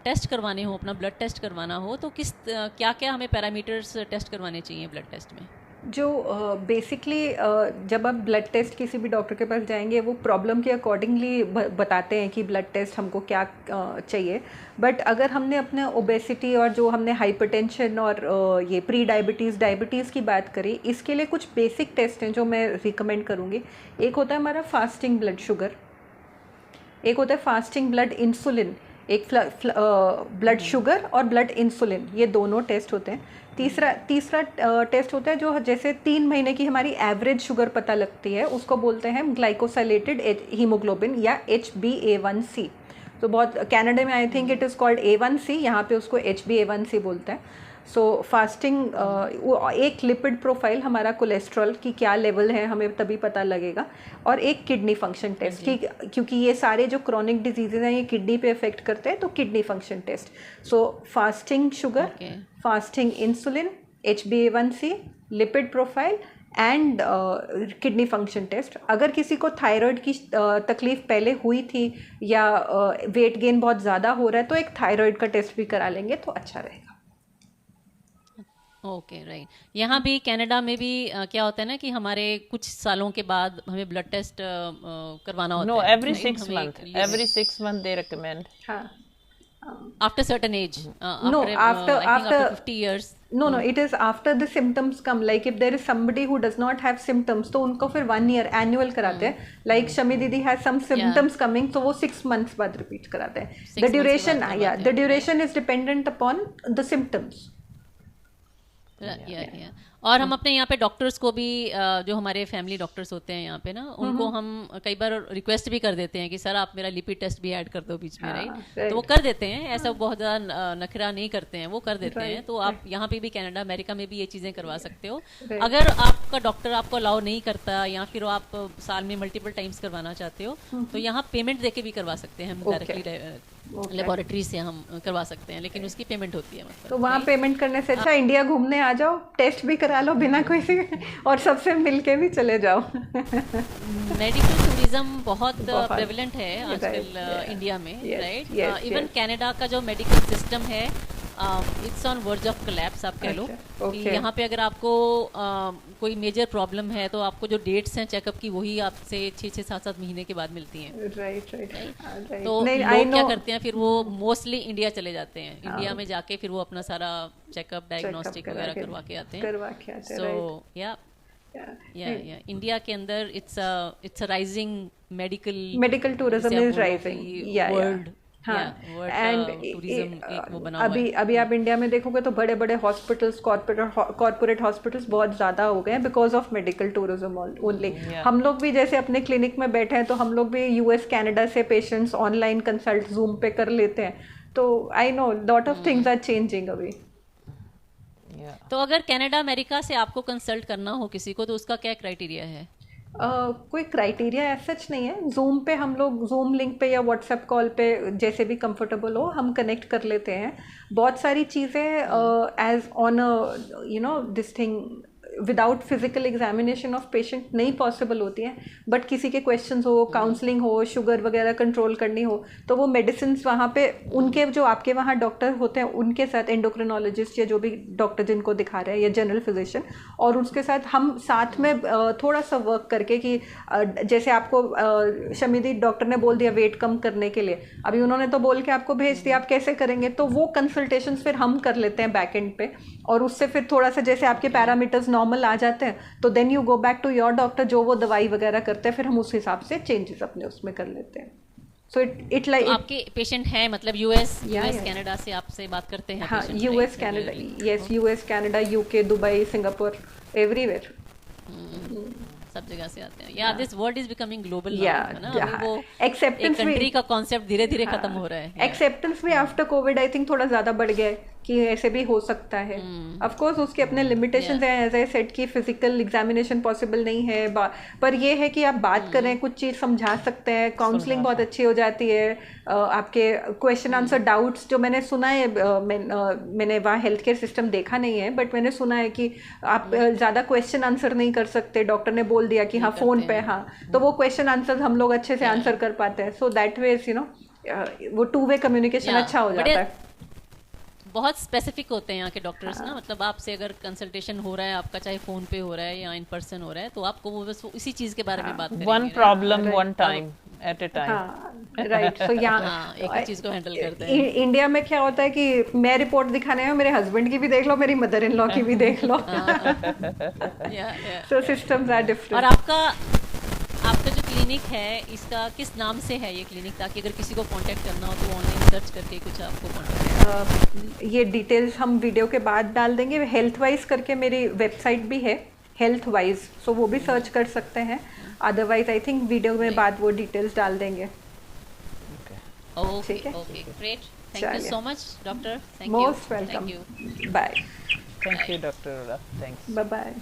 टेस्ट करवाने हो, अपना ब्लड टेस्ट करवाना हो, तो क्या क्या हमें पैरामीटर्स टेस्ट करवाने चाहिए ब्लड टेस्ट में? जो बेसिकली जब आप ब्लड टेस्ट किसी भी डॉक्टर के पास जाएंगे, वो प्रॉब्लम के अकॉर्डिंगली बताते हैं कि ब्लड टेस्ट हमको क्या चाहिए। बट अगर हमने अपने ओबेसिटी और जो हमने हाइपरटेंशन और ये प्री डायबिटीज़ की बात करी, इसके लिए कुछ बेसिक टेस्ट हैं जो मैं रिकमेंड करूँगी। एक होता है हमारा फास्टिंग ब्लड शुगर, एक होता है फास्टिंग ब्लड इंसुलिन। एक ब्लड शुगर और ब्लड इंसुलिन, ये दोनों टेस्ट होते हैं। तीसरा टेस्ट होता है जो जैसे 3 महीने की हमारी एवरेज शुगर पता लगती है, उसको बोलते हैं ग्लाइकोसाइलेटेड हीमोग्लोबिन या HbA1c। तो बहुत कनाडा में I think it is called A1c, यहाँ पे उसको HbA1c बोलते हैं। सो फास्टिंग, एक लिपिड प्रोफाइल हमारा कोलेस्ट्रॉल की क्या लेवल है हमें तभी पता लगेगा, और एक किडनी फंक्शन टेस्ट की, क्योंकि ये सारे जो क्रॉनिक डिजीजेज हैं ये किडनी पे इफेक्ट करते हैं, तो kidney function test. So fasting sugar, fasting insulin, HbA1c, lipid profile and kidney function test. अगर किसी को थायराइड की तकलीफ पहले हुई थी या वेट गेन बहुत ज़्यादा हो रहा है, तो एक थायराइड का टेस्ट भी करा लेंगे तो अच्छा रहेगा। Okay, right. यहाँ भी कनाडा में भी क्या होता है ना कि हमारे कुछ सालों के बाद हमें ब्लड टेस्ट करवाना होता है। नो, एवरी 6 मंथ दे रिकमेंड। हाँ, after certain age, no, after 50 years. No, it is after the symptoms come. Like if there is somebody who does not have symptoms, तो उनको फिर 1 year annual कराते हैं. Like Shami दीदी has some symptoms coming, तो वो 6 months बाद repeat कराते हैं. The duration, the duration is dependent upon the symptoms. और हम अपने यहाँ पे डॉक्टर्स को भी, जो हमारे फैमिली डॉक्टर्स होते हैं यहाँ पे ना, उनको हम कई बार रिक्वेस्ट भी कर देते हैं कि सर आप मेरा लिपिड टेस्ट भी ऐड कर दो बीच में, राइट? तो वो कर देते हैं, ऐसा बहुत ज़्यादा नखरा नहीं करते हैं, वो कर देते हैं। तो आप यहाँ पे भी कनाडा, अमेरिका में भी ये चीज़ें करवा सकते हो। अगर आपका डॉक्टर आपको अलाउ नहीं करता या फिर आप साल में मल्टीपल टाइम्स करवाना चाहते हो, तो यहाँ पेमेंट देके भी करवा सकते हैं हम, डायरेक्टली लेबोरेटरी से हम करवा सकते हैं, लेकिन उसकी पेमेंट होती है। मतलब तो वहाँ पेमेंट करने से अच्छा इंडिया घूमने आ जाओ, टेस्ट भी करा लो बिना कोई और सबसे मिलके भी चले जाओ। मेडिकल टूरिज्म बहुत प्रेवलेंट है आजकल इंडिया में, राइट? इवन कनाडा का जो मेडिकल सिस्टम है, it's on verge of collapse, आप कह लो कि यहाँ पे अगर आपको कोई मेजर प्रॉब्लम है तो आपको जो डेट्स हैं चेकअप की, वही आपसे 6-7 महीने के बाद मिलती हैं। राइट। तो लोग क्या करते हैं, फिर वो मोस्टली इंडिया चले जाते हैं। इंडिया में जाके फिर वो अपना सारा चेकअप, डायग्नोस्टिक वगैरह करवा के आते हैं। सो या इंडिया के अंदर it's a rising medical tourism is rising world. And अभी आप इंडिया में देखोगे तो बड़े बड़े हॉस्पिटल्स, कॉर्पोरेट हॉस्पिटल्स बहुत ज़्यादा हो गए हैं because of medical tourism only. हम लोग भी जैसे अपने क्लिनिक में बैठे हैं तो हम लोग भी US कनाडा से पेशेंट्स ऑनलाइन कंसल्ट जूम पे कर लेते हैं। तो I know lot of things are changing अभी। तो अगर कनाडा अमेरिका से आपको कंसल्ट करना हो किसी को तो उसका क्या क्राइटेरिया है? कोई क्राइटेरिया ऐसा सच नहीं है। जूम पे हम लोग जूम लिंक पे या व्हाट्सएप कॉल पे जैसे भी कंफर्टेबल हो हम कनेक्ट कर लेते हैं। बहुत सारी चीज़ें as on this thing without physical examination of patient नहीं पॉसिबल होती हैं, बट किसी के क्वेश्चंस हो, काउंसलिंग हो, शुगर वगैरह कंट्रोल करनी हो तो वो मेडिसिन वहाँ पे उनके जो आपके वहाँ डॉक्टर होते हैं उनके साथ, एंडोक्रिनोलॉजिस्ट या जो भी डॉक्टर जिनको दिखा रहे हैं या जनरल फिजिशियन, और उसके साथ हम साथ में थोड़ा सा वर्क करके कि जैसे आपको शमीदी डॉक्टर ने बोल दिया वेट कम करने के लिए, अभी उन्होंने तो बोल के आपको भेज दिया, आप कैसे करेंगे? तो वो कंसल्टेशन फिर हम कर लेते हैं बैक एंड पे, और उससे फिर थोड़ा सा जैसे आपके पैरामीटर्स नॉर्मल आ जाते हैं तो then you go back to your doctor, जो वो दवाई वगैरह करते हैं फिर हम उस हिसाब से चेंजेस अपने उसमें कर लेते हैं। सो इट लाइक आपके पेशेंट हैं मतलब यूएस कनाडा से आपसे बात करते हैं? हाँ, US Canada, yes, US Canada, UK, Dubai, Singapore, everywhere, सब जगह से आते हैं। या this world is becoming global ना, वो एक्सेप्टेंस कंट्री का कॉन्सेप्ट धीरे धीरे खत्म हो रहा है। एक्सेप्टेंस भी आफ्टर कोविड आई थिंक थोड़ा ज़्यादा बढ़ गया है कि ऐसे भी हो सकता है। ऑफ कोर्स उसके अपने लिमिटेशंस हैं, एज आई सेड कि फिजिकल एग्जामिनेशन पॉसिबल नहीं है, पर ये है कि आप बात करें, कुछ चीज़ समझा सकते हैं, काउंसलिंग बहुत अच्छी हो जाती है, आपके क्वेश्चन आंसर डाउट्स जो मैंने सुना है, मैंने वहाँ हेल्थ केयर सिस्टम देखा नहीं है बट मैंने सुना है कि आप ज़्यादा क्वेश्चन आंसर नहीं कर सकते, डॉक्टर ने बोल दिया कि हाँ फ़ोन पे, हाँ, तो वो क्वेश्चन आंसर हम लोग अच्छे से आंसर कर पाते हैं। सो दैट वे वो टू वे कम्युनिकेशन अच्छा हो जाता है। बहुत स्पेसिफिक होते हैं यहाँ के डॉक्टर्स ना, मतलब आपसे अगर कंसल्टेशन हो रहा है आपका, चाहे फोन पे हो रहा है या इन पर्सन हो रहा है, तो आपको वो बस इसी चीज के बारे में बात करेंगे। One problem one time at a time, right. So यहाँ एक ही चीज को हैंडल करते हैं। इंडिया में क्या होता है कि मैं रिपोर्ट दिखाने में मेरे हस्बैंड की भी देख लो, मेरी मदर इन लॉ की भी देख लो, सो सिस्टम्स आर डिफरेंट। और आपका जो क्लिनिक है इसका किस नाम से है ये क्लिनिक, ताकि अगर किसी को कांटेक्ट करना हो तो ऑनलाइन सर्च करके कुछ आपको कांटेक्ट? ये डिटेल्स हम वीडियो के बाद डाल देंगे। हेल्थ वाइज करके मेरी वेबसाइट भी है, हेल्थ वाइज, सो वो भी सर्च कर सकते हैं। अदरवाइज आई थिंक वीडियो में बाद वो डिटेल्स डाल देंगे। Okay okay, great, thank you so much doctor, thank you, most welcome, bye. Thank you doctor, thanks, bye bye.